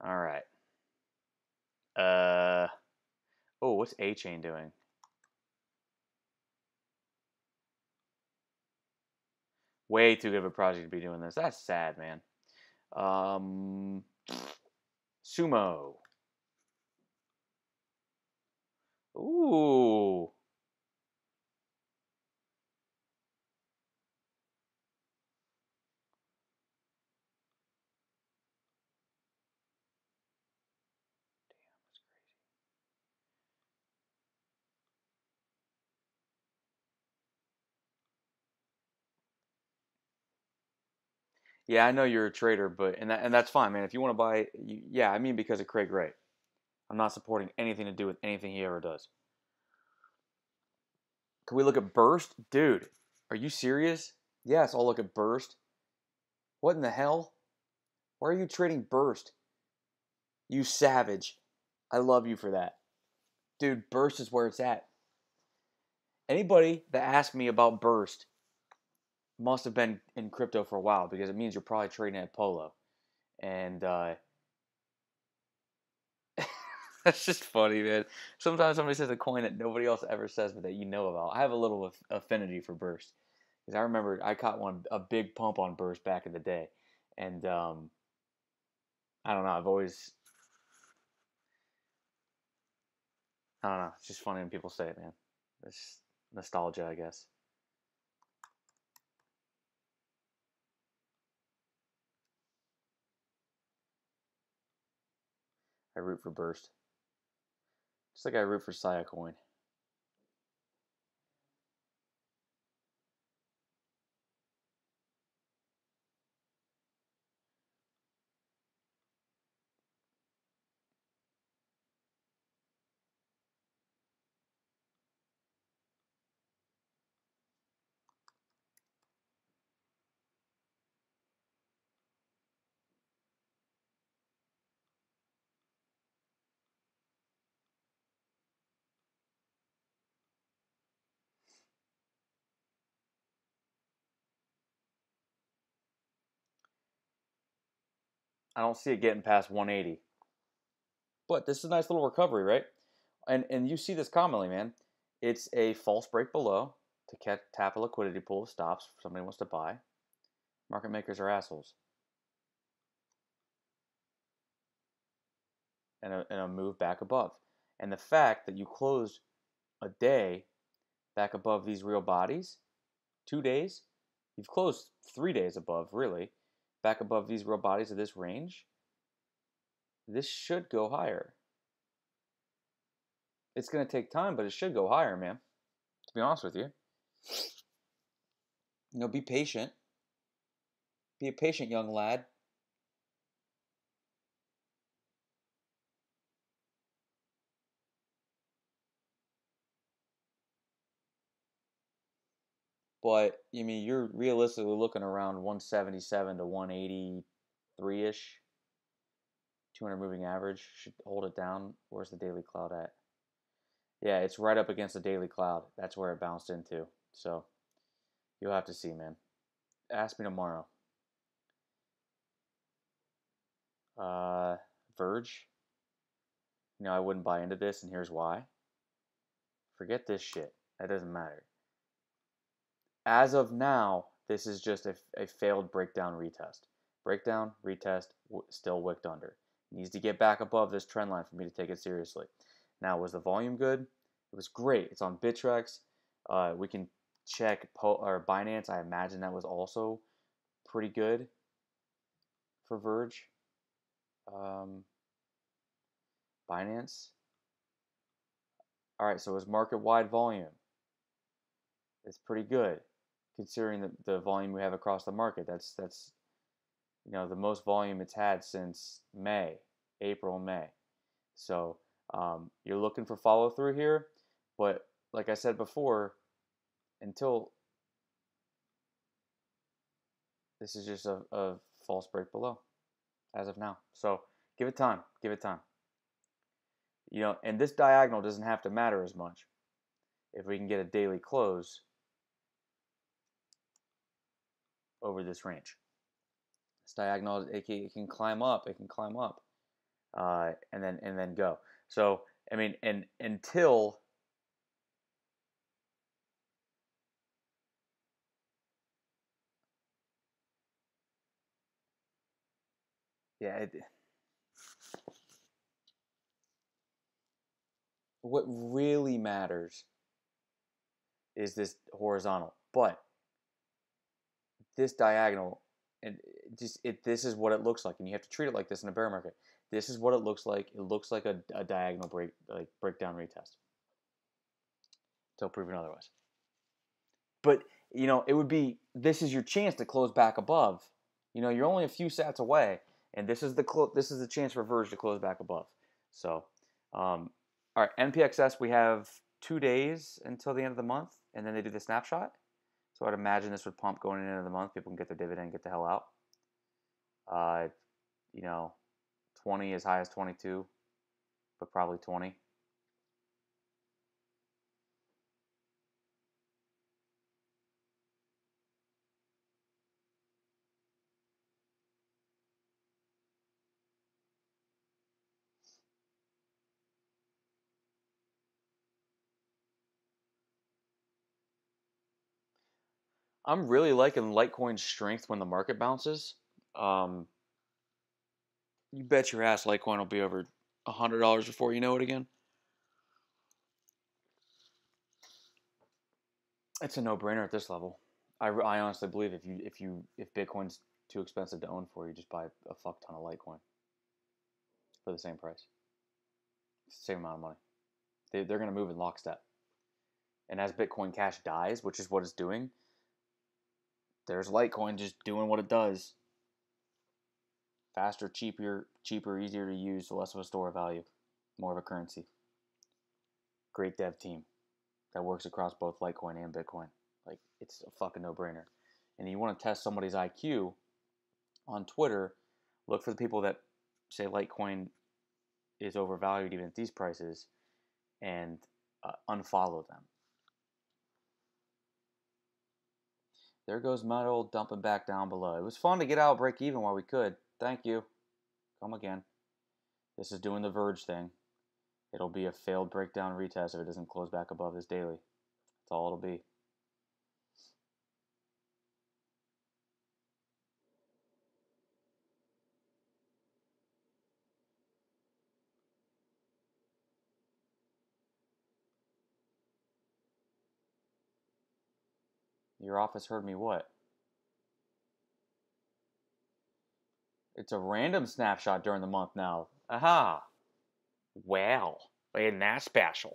All right. Oh, what's A-Chain doing? Way too good of a project to be doing this. That's sad, man. Sumo. Ooh. Yeah, I know you're a trader, but and that's fine, man. If you want to buy, yeah, I mean because of Craig Wright. I'm not supporting anything to do with anything he ever does. Can we look at Burst? Dude, are you serious? Yes, I'll look at Burst. What in the hell? Why are you trading Burst? You savage. I love you for that. Dude, Burst is where it's at. Anybody that asked me about Burst must have been in crypto for a while because it means you're probably trading at Polo. And that's just funny, man. Sometimes somebody says a coin that nobody else ever says, but that you know about. I have a little affinity for Burst because I remember I caught a big pump on Burst back in the day, and I don't know. I don't know. It's just funny when people say it, man. It's nostalgia, I guess. I root for Burst, just like I root for Saya Coin. I don't see it getting past 180. But this is a nice little recovery, right? And you see this commonly, man. It's a false break below to tap a liquidity pool, stops, somebody wants to buy. Market makers are assholes. And a move back above. And the fact that you closed a day back above these real bodies, 2 days, you've closed 3 days above, really, back above these real bodies of this range, this should go higher. It's going to take time, but it should go higher, man. To be honest with you. Be patient. Be a patient young lad. But you're realistically looking around 177 to 183 ish. 200 moving average should hold it down. Where's the daily cloud at? Yeah, it's right up against the daily cloud. That's where it bounced into. So you'll have to see, man. Ask me tomorrow. Uh, Verge. I wouldn't buy into this, and here's why. Forget this shit. That doesn't matter. As of now, this is just a failed breakdown retest. Breakdown, retest, still wicked under. Needs to get back above this trend line for me to take it seriously. Now, was the volume good? It was great. It's on Bittrex. We can check or Binance. I imagine that was also pretty good for Verge. Binance. All right, so it was market-wide volume. It's pretty good considering the volume we have across the market. That's the most volume it's had since April, May. So you're looking for follow through here, but like I said before, until this is just a false break below as of now. So give it time. Give it time. And this diagonal doesn't have to matter as much if we can get a daily close over this range. This diagonal, it can climb up. It can climb up, and then go. So and until yeah, what really matters is this horizontal, but this diagonal, and this is what it looks like, and you have to treat it like this in a bear market. This is what it looks like. It looks like a diagonal breakdown retest until proven otherwise. But it would be, this is your chance to close back above. You know, you're only a few sats away, and this is the chance for Verge to close back above. So, all right, NPXS, we have 2 days until the end of the month, and then they do the snapshot. So I'd imagine this would pump going into the end of the month. People can get their dividend, get the hell out. You know, 20 as high as 22, but probably 20. I'm really liking Litecoin's strength when the market bounces. Um, you bet your ass Litecoin will be over $100 before you know it again. It's a no-brainer at this level. I honestly believe if Bitcoin's too expensive to own for you, just buy a fuck ton of Litecoin for the same price, same amount of money. They're going to move in lockstep. And as Bitcoin Cash dies, which is what it's doing, there's Litecoin just doing what it does. Faster, cheaper, easier to use, less of a store of value, more of a currency. Great dev team that works across both Litecoin and Bitcoin. Like, it's a fucking no-brainer. And you want to test somebody's IQ on Twitter, look for the people that say Litecoin is overvalued even at these prices, and unfollow them. There goes Metal dumping back down below. It was fun to get out, break even while we could. Thank you. Come again. This is doing the Verge thing. It'll be a failed breakdown retest if it doesn't close back above this daily. That's all it'll be. Your office heard me what? It's a random snapshot during the month now. Aha. Well, isn't that special?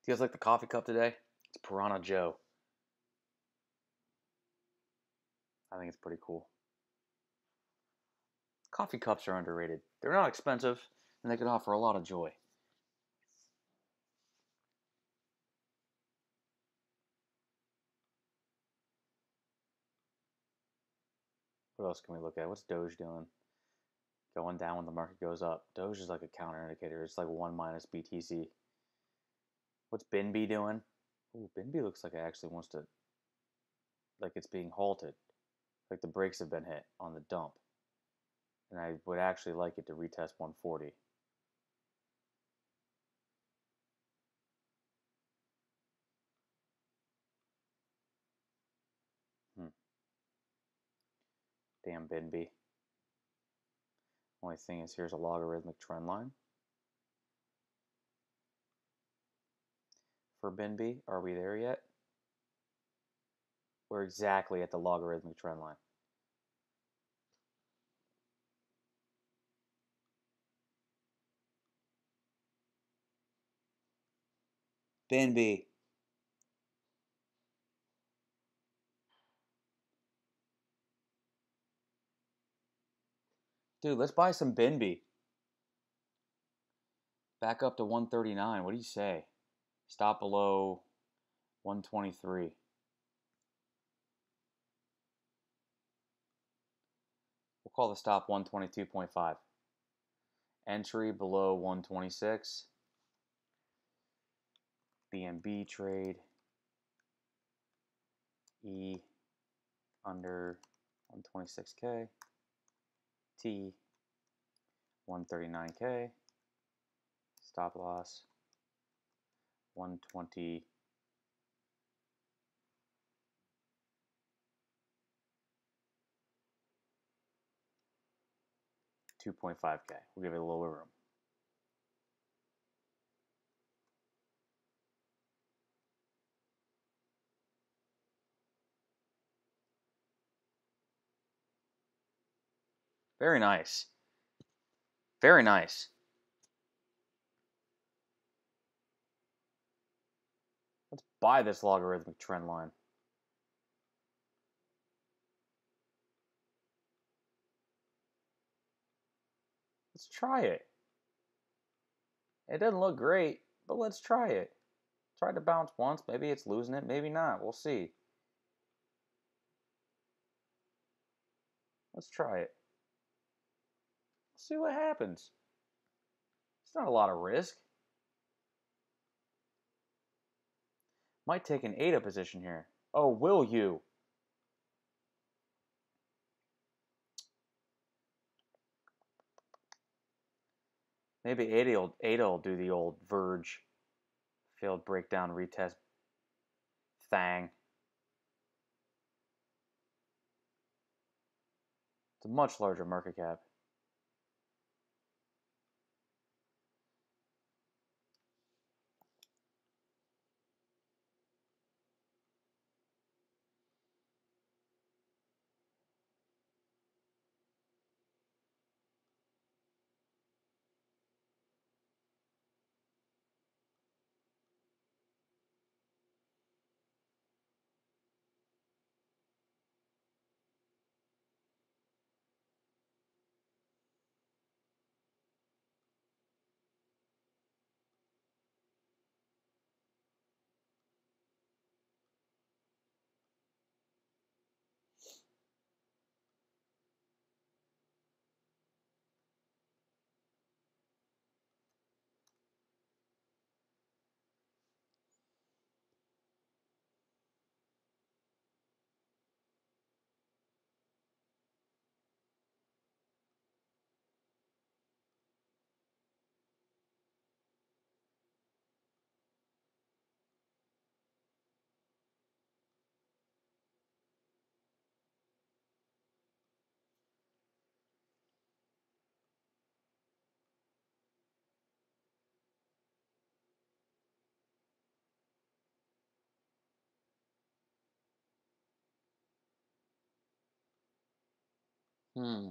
Do you guys like the coffee cup today? It's Piranha Joe. I think it's pretty cool. Coffee cups are underrated. They're not expensive, and they can offer a lot of joy. What else can we look at? What's Doge doing? Going down when the market goes up. Doge is like a counter indicator. It's like 1 minus BTC. What's BNB doing? Ooh, BNB looks like it actually wants to, like it's being halted. Like the brakes have been hit on the dump. And I would actually like it to retest 140. Damn BNB. Only thing is, here's a logarithmic trend line. For BNB, are we there yet? We're exactly at the logarithmic trend line. BNB. Dude, let's buy some BNB. Back up to 139. What do you say? Stop below 123. We'll call the stop 122.5. Entry below 126. BNB trade. E under 126K. T 139K. Stop loss 120. $2.5K. We'll give it a little room. Very nice. Very nice. Let's buy this logarithmic trend line. Let's try it. It doesn't look great, but let's try it. Tried to bounce once. Maybe it's losing it. Maybe not. We'll see. Let's try it. See what happens. It's not a lot of risk. Might take an ADA position here. Oh, will you? Maybe ADA will do the old Verge failed breakdown retest thing. It's a much larger market cap. Hmm.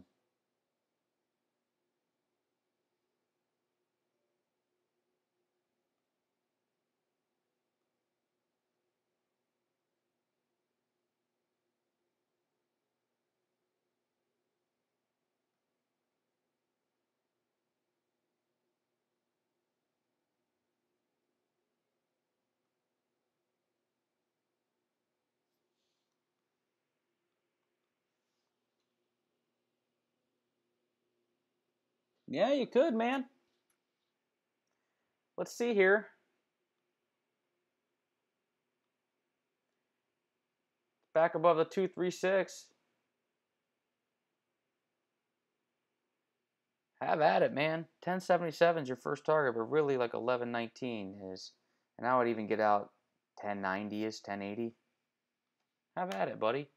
Yeah, you could, man. Let's see here. Back above the 236. Have at it, man. 1077 is your first target, but really like 1119 is. And I would even get out 1090 is 1080. Have at it, buddy.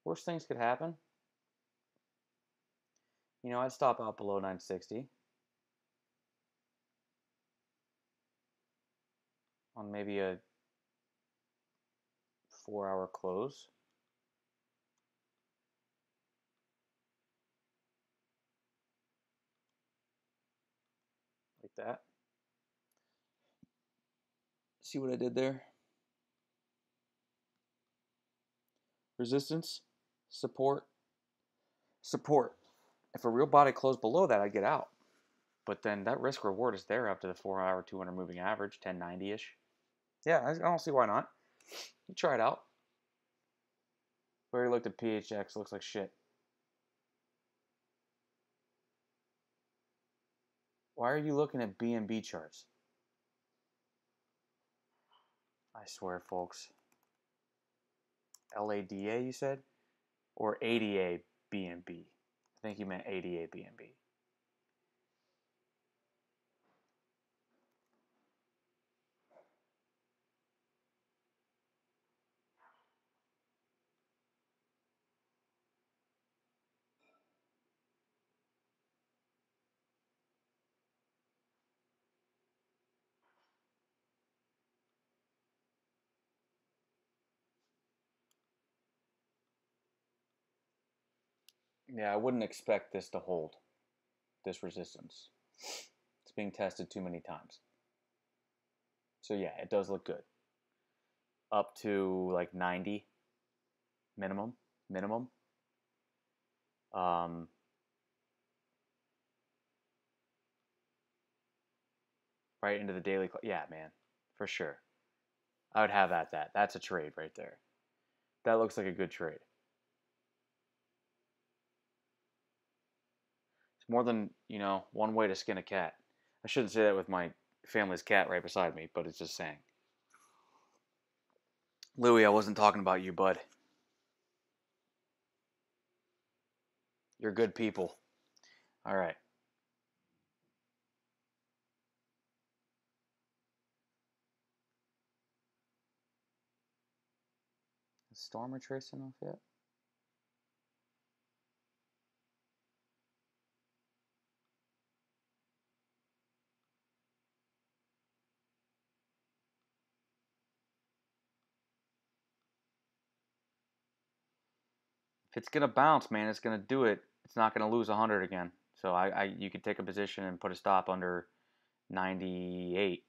Worst things could happen. You know, I'd stop out below 960 on maybe a 4-hour close. Like that. See what I did there? Resistance, support, support. If a real body closed below that, I'd get out. But then that risk reward is there up to the 4-hour 200 moving average, 1090 ish. Yeah, I don't see why not. You try it out. We already looked at PHX, looks like shit. Why are you looking at BNB charts? I swear, folks. LADA, you said? Or ADA BNB? I think you meant ADA BNB. Yeah, I wouldn't expect this to hold, this resistance. It's being tested too many times. So yeah, it does look good. Up to like 90 minimum. Um, right into the daily. Yeah, man, for sure. I would have at that. That's a trade right there. That looks like a good trade. It's more than, one way to skin a cat. I shouldn't say that with my family's cat right beside me, but it's just saying. Louie, I wasn't talking about you, bud. You're good people. All right. Is Stormer tracing off yet? If it's gonna bounce, man, it's gonna do it. It's not gonna lose 100 again. So you could take a position and put a stop under 98.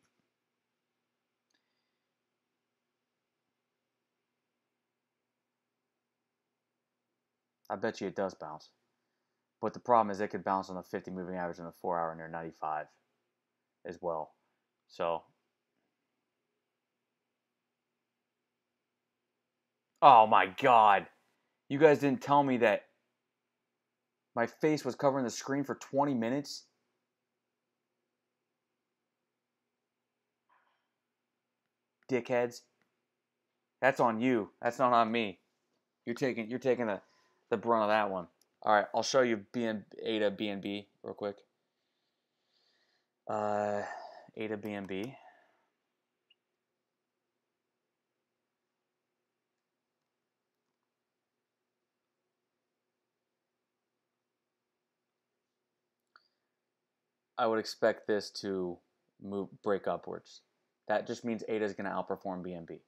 I bet you it does bounce. But the problem is it could bounce on the 50 moving average and the 4 hour near 95 as well. So, oh my God. You guys didn't tell me that my face was covering the screen for 20 minutes? Dickheads. That's on you. That's not on me. You're taking the brunt of that one. All right, I'll show you ADA BNB real quick. ADA BNB. I would expect this to break upwards. That just means ADA is going to outperform BNB.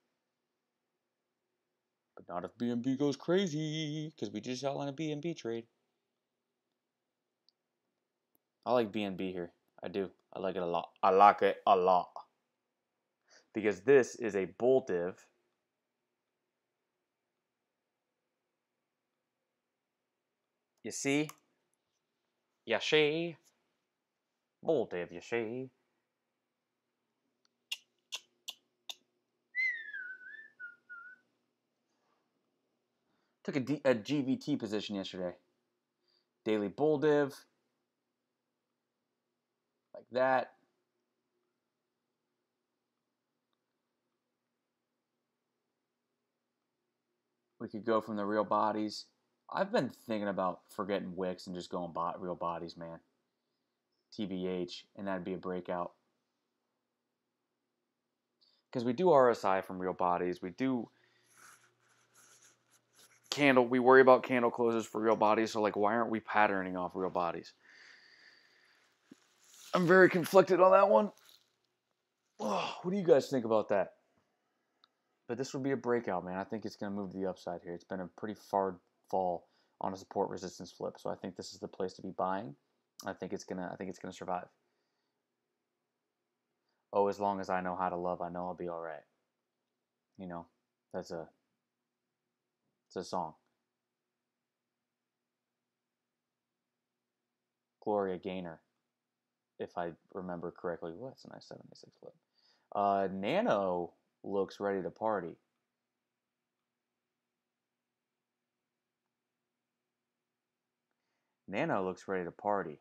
But not if BNB goes crazy, because we just outlined a BNB trade. I like BNB here. I do. I like it a lot. I like it a lot. Because this is a bull div. You see? You see? Bull div, you see? Took a GVT position yesterday. Daily bull div. Like that. We could go from the real bodies. I've been thinking about forgetting wicks and just going real bodies, man. TBH, and that'd be a breakout. Because we do RSI from real bodies. We do we worry about candle closes for real bodies. So, like, why aren't we patterning off real bodies? I'm very conflicted on that one. Oh, what do you guys think about that? But this would be a breakout, man. I think it's going to move to the upside here. It's been a pretty far fall on a support resistance flip, so I think this is the place to be buying. I think it's gonna survive. Oh, as long as I know how to love, I know I'll be all right. That's it's a song. Gloria Gaynor, if I remember correctly. Well, that's a nice 76 flip. Nano looks ready to party. Nano looks ready to party.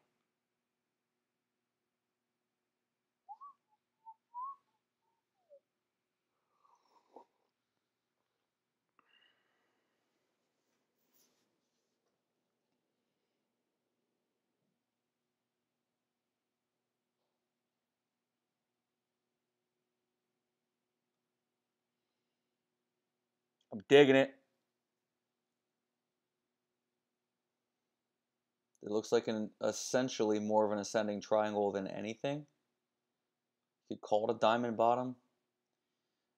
I'm digging it. It looks like essentially more of an ascending triangle than anything. You could call it a diamond bottom.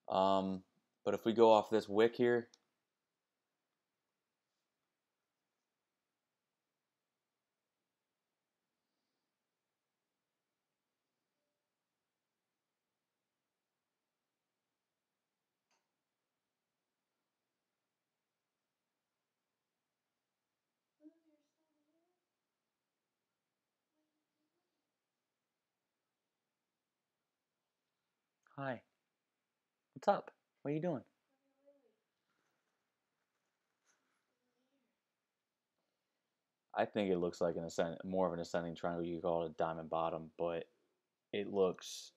But if we go off this wick here, Hi. What's up? What are you doing? I think it looks like more of an ascending triangle. You could call it a diamond bottom, but it looks.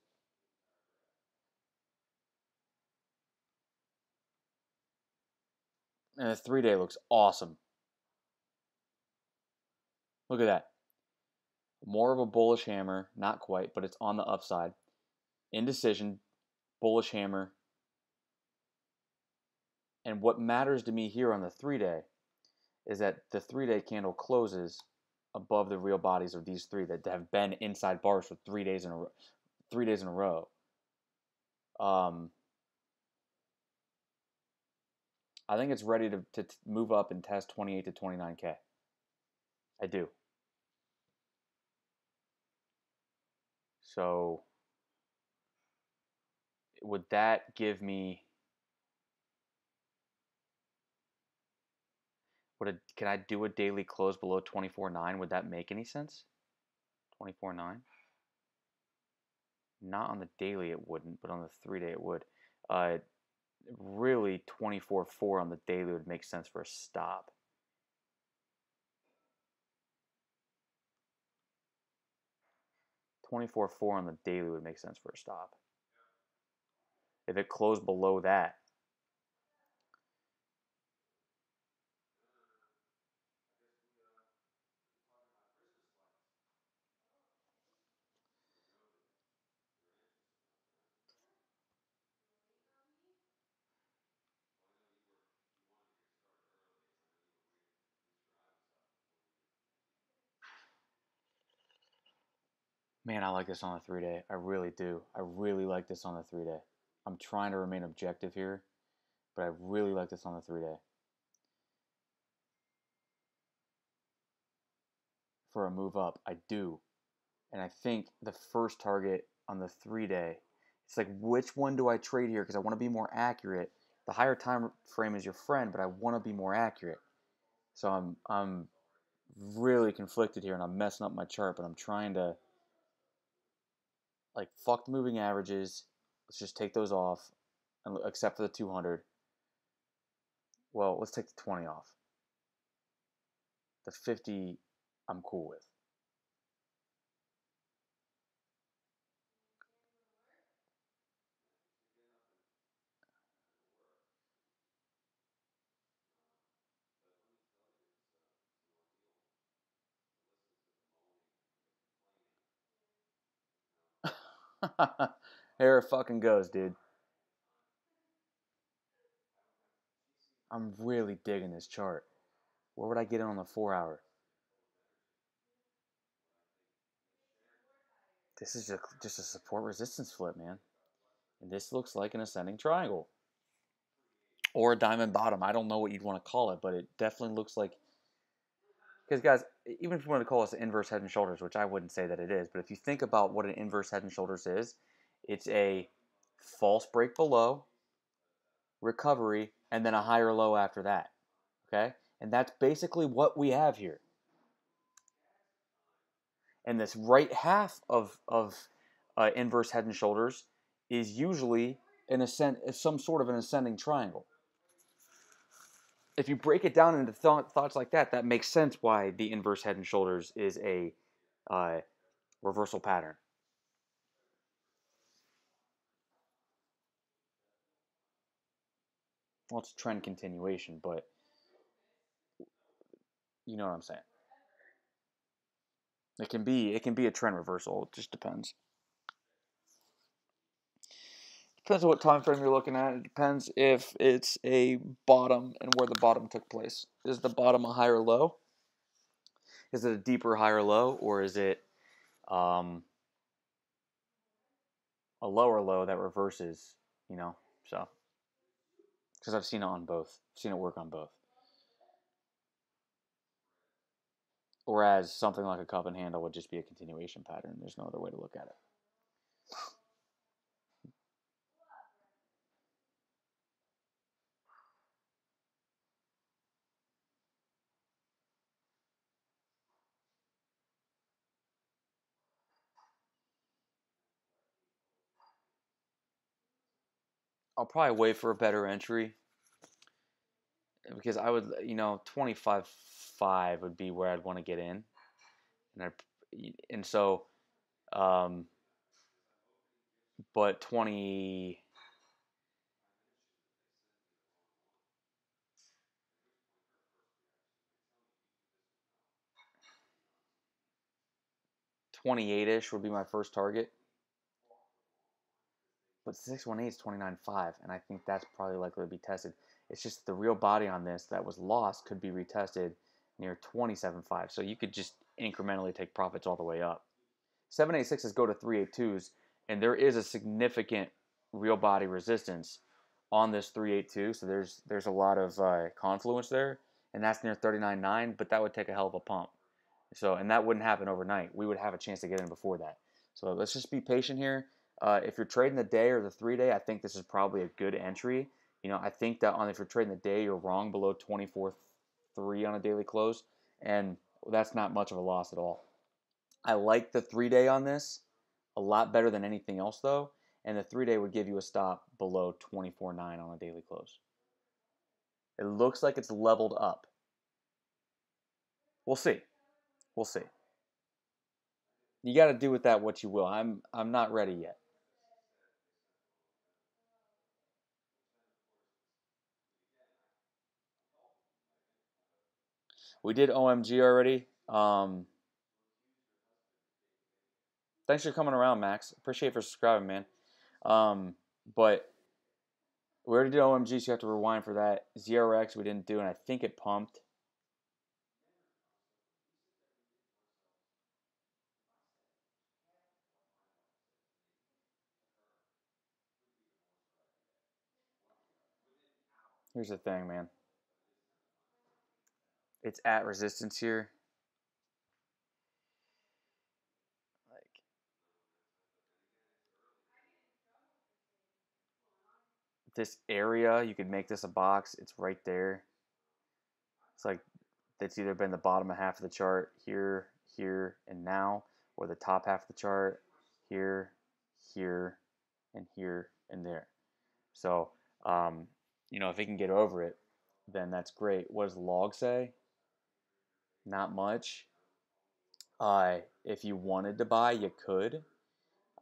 And the 3-day looks awesome. Look at that. More of a bullish hammer, not quite, but it's on the upside. Indecision, bullish hammer. And what matters to me here on the 3-day is that the 3-day candle closes above the real bodies of these three that have been inside bars for 3 days in a row. 3 days in a row. I think it's ready to move up and test 28 to 29K. I do. So would that give me can I do a daily close below 24.9? Would that make any sense? 24.9? Not on the daily it wouldn't, but on the 3-day it would. Really 24.4 on the daily would make sense for a stop. $24.4 on the daily would make sense for a stop. If it closed below that, man, I like this on the 3-day. I really do. I really like this on the 3-day. I'm trying to remain objective here, but I really like this on the 3-day. For a move up, I do. And I think the first target on the 3-day, it's like, which one do I trade here? Because I want to be more accurate. The higher time frame is your friend, but I want to be more accurate. So I'm really conflicted here, and I'm messing up my chart, but I'm trying to, like, fuck the moving averages. Let's just take those off, except for the 200. Well, let's take the 20 off. The 50, I'm cool with. Here it fucking goes, dude. I'm really digging this chart. Where would I get it on the 4-hour? This is just a support resistance flip, man. And this looks like an ascending triangle. Or a diamond bottom. I don't know what you'd want to call it, but it definitely looks like. Because, guys, even if you want to call this an inverse head and shoulders, which I wouldn't say that it is, but if you think about what an inverse head and shoulders is, it's a false break below, recovery, and then a higher low after that. Okay? And that's basically what we have here. And this right half of inverse head and shoulders is usually some sort of an ascending triangle. If you break it down into thoughts like that, that makes sense why the inverse head and shoulders is a reversal pattern. Well, it's a trend continuation, but you know what I'm saying. It can be a trend reversal. It just depends. Depends on what time frame you're looking at. It depends if it's a bottom and where the bottom took place. Is the bottom a higher low? Is it a deeper higher low, or is it a lower low that reverses? You know, so because I've seen it on both. I've seen it work on both. Whereas something like a cup and handle would just be a continuation pattern. There's no other way to look at it. I'll probably wait for a better entry because I would, 25.5 would be where I'd want to get in, and so, um, but 28-ish would be my first target. But 618 is 29.5, and I think that's probably likely to be tested. It's just the real body on this that was lost could be retested near 27.5. So you could just incrementally take profits all the way up. 786s go to 382s, and there is a significant real body resistance on this 382. So there's a lot of confluence there, and that's near 39.9. But that would take a hell of a pump. So, and that wouldn't happen overnight. We would have a chance to get in before that. So let's just be patient here. If you're trading the day or the 3-day, I think this is probably a good entry. I think that if you're trading the day, you're wrong below 24.3 on a daily close, and that's not much of a loss at all. I like the 3-day on this a lot better than anything else, though, and the 3-day would give you a stop below 24.9 on a daily close. It looks like it's leveled up. We'll see. We'll see. You got to do with that what you will. I'm not ready yet. We did OMG already. Thanks for coming around, Max. Appreciate you for subscribing, man. But we already did OMG, so you have to rewind for that. ZRX we didn't do, and I think it pumped. Here's the thing, man. It's at resistance here. Like, this area, you could make this a box. It's right there. It's like it's either been the bottom half of the chart here, here, and now, or the top half of the chart here, here, and here, and there. So, if it can get over it, then that's great. What does the log say? Not much. If you wanted to buy, you could.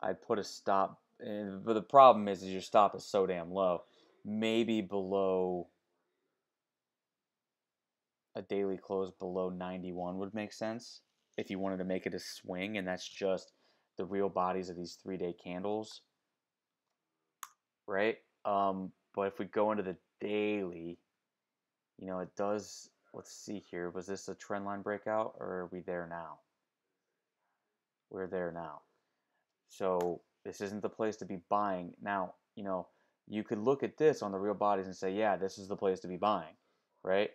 I'd put a stop, but the problem is your stop is so damn low. Maybe below a daily close below 91 would make sense if you wanted to make it a swing, and that's just the real bodies of these 3-day candles, right? But if we go into the daily, it does. Let's see here. Was this a trend line breakout, or are we there now? We're there now. So this isn't the place to be buying. Now, you could look at this on the real bodies and say, yeah, this is the place to be buying, right?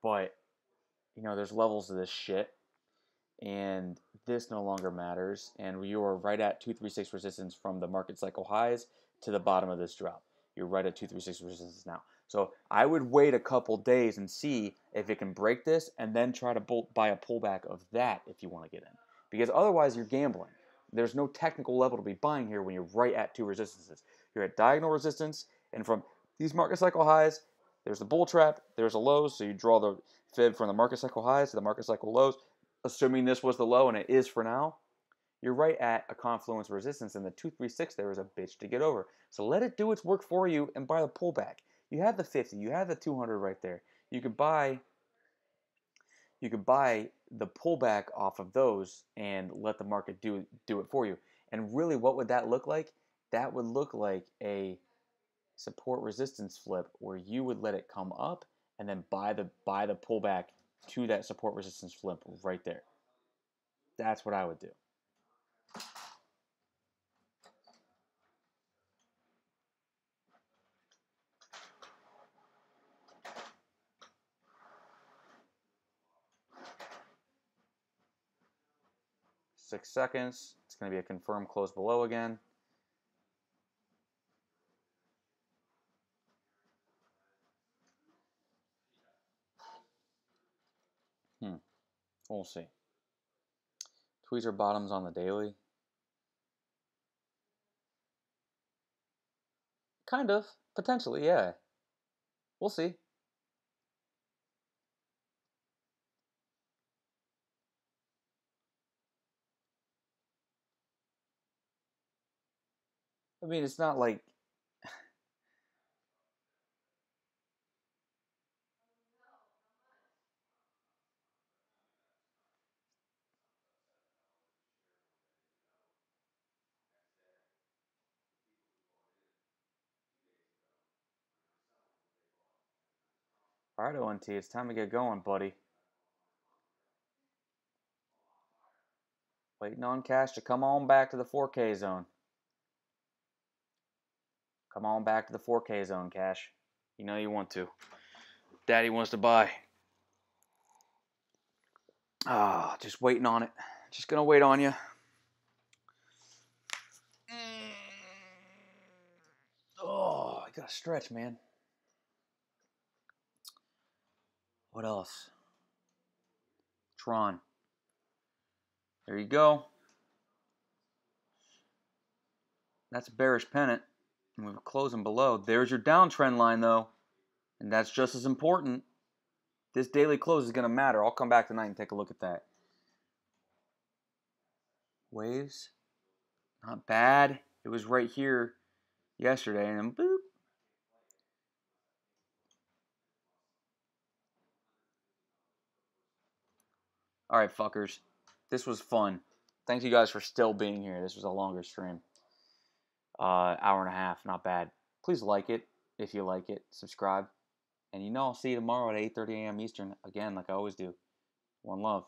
But, there's levels of this shit, and this no longer matters, and you are right at 236 resistance from the market cycle highs to the bottom of this drop. You're right at 236 resistance now. So I would wait a couple days and see if it can break this, and then try to buy a pullback of that if you want to get in. Because otherwise you're gambling. There's no technical level to be buying here when you're right at two resistances. You're at diagonal resistance, and from these market cycle highs, there's the bull trap, there's a low, so you draw the fib from the market cycle highs to the market cycle lows. Assuming this was the low, and it is for now, you're right at a confluence resistance, and the 236 there is a bitch to get over. So let it do its work for you and buy the pullback. You have the 50, you have the 200 right there. You could buy the pullback off of those and let the market do it for you. And really, what would that look like? That would look like a support resistance flip where you would let it come up and then buy the pullback to that support resistance flip right there. That's what I would do. Six seconds. It's going to be a confirmed close below again. We'll see. Tweezer bottoms on the daily. Kind of. Potentially, yeah. We'll see. I mean, it's not like. All right, ONT, it's time to get going, buddy. Waiting on Cash to come on back to the 4K zone. Come on back to the 4K zone, Cash. You know you want to. Daddy wants to buy. Ah, just waiting on it. Just gonna wait on you. Oh, I gotta stretch, man. What else? Tron. There you go. That's a bearish pennant. And we're closing below. There's your downtrend line, though. And that's just as important. This daily close is going to matter. I'll come back tonight and take a look at that. Waves. Not bad. It was right here yesterday. And then boop. All right, fuckers. This was fun. Thank you guys for still being here. This was a longer stream. Hour and a half. Not bad. Please like it if you like it. Subscribe. And I'll see you tomorrow at 8:30 a.m. Eastern. Again, like I always do. One love.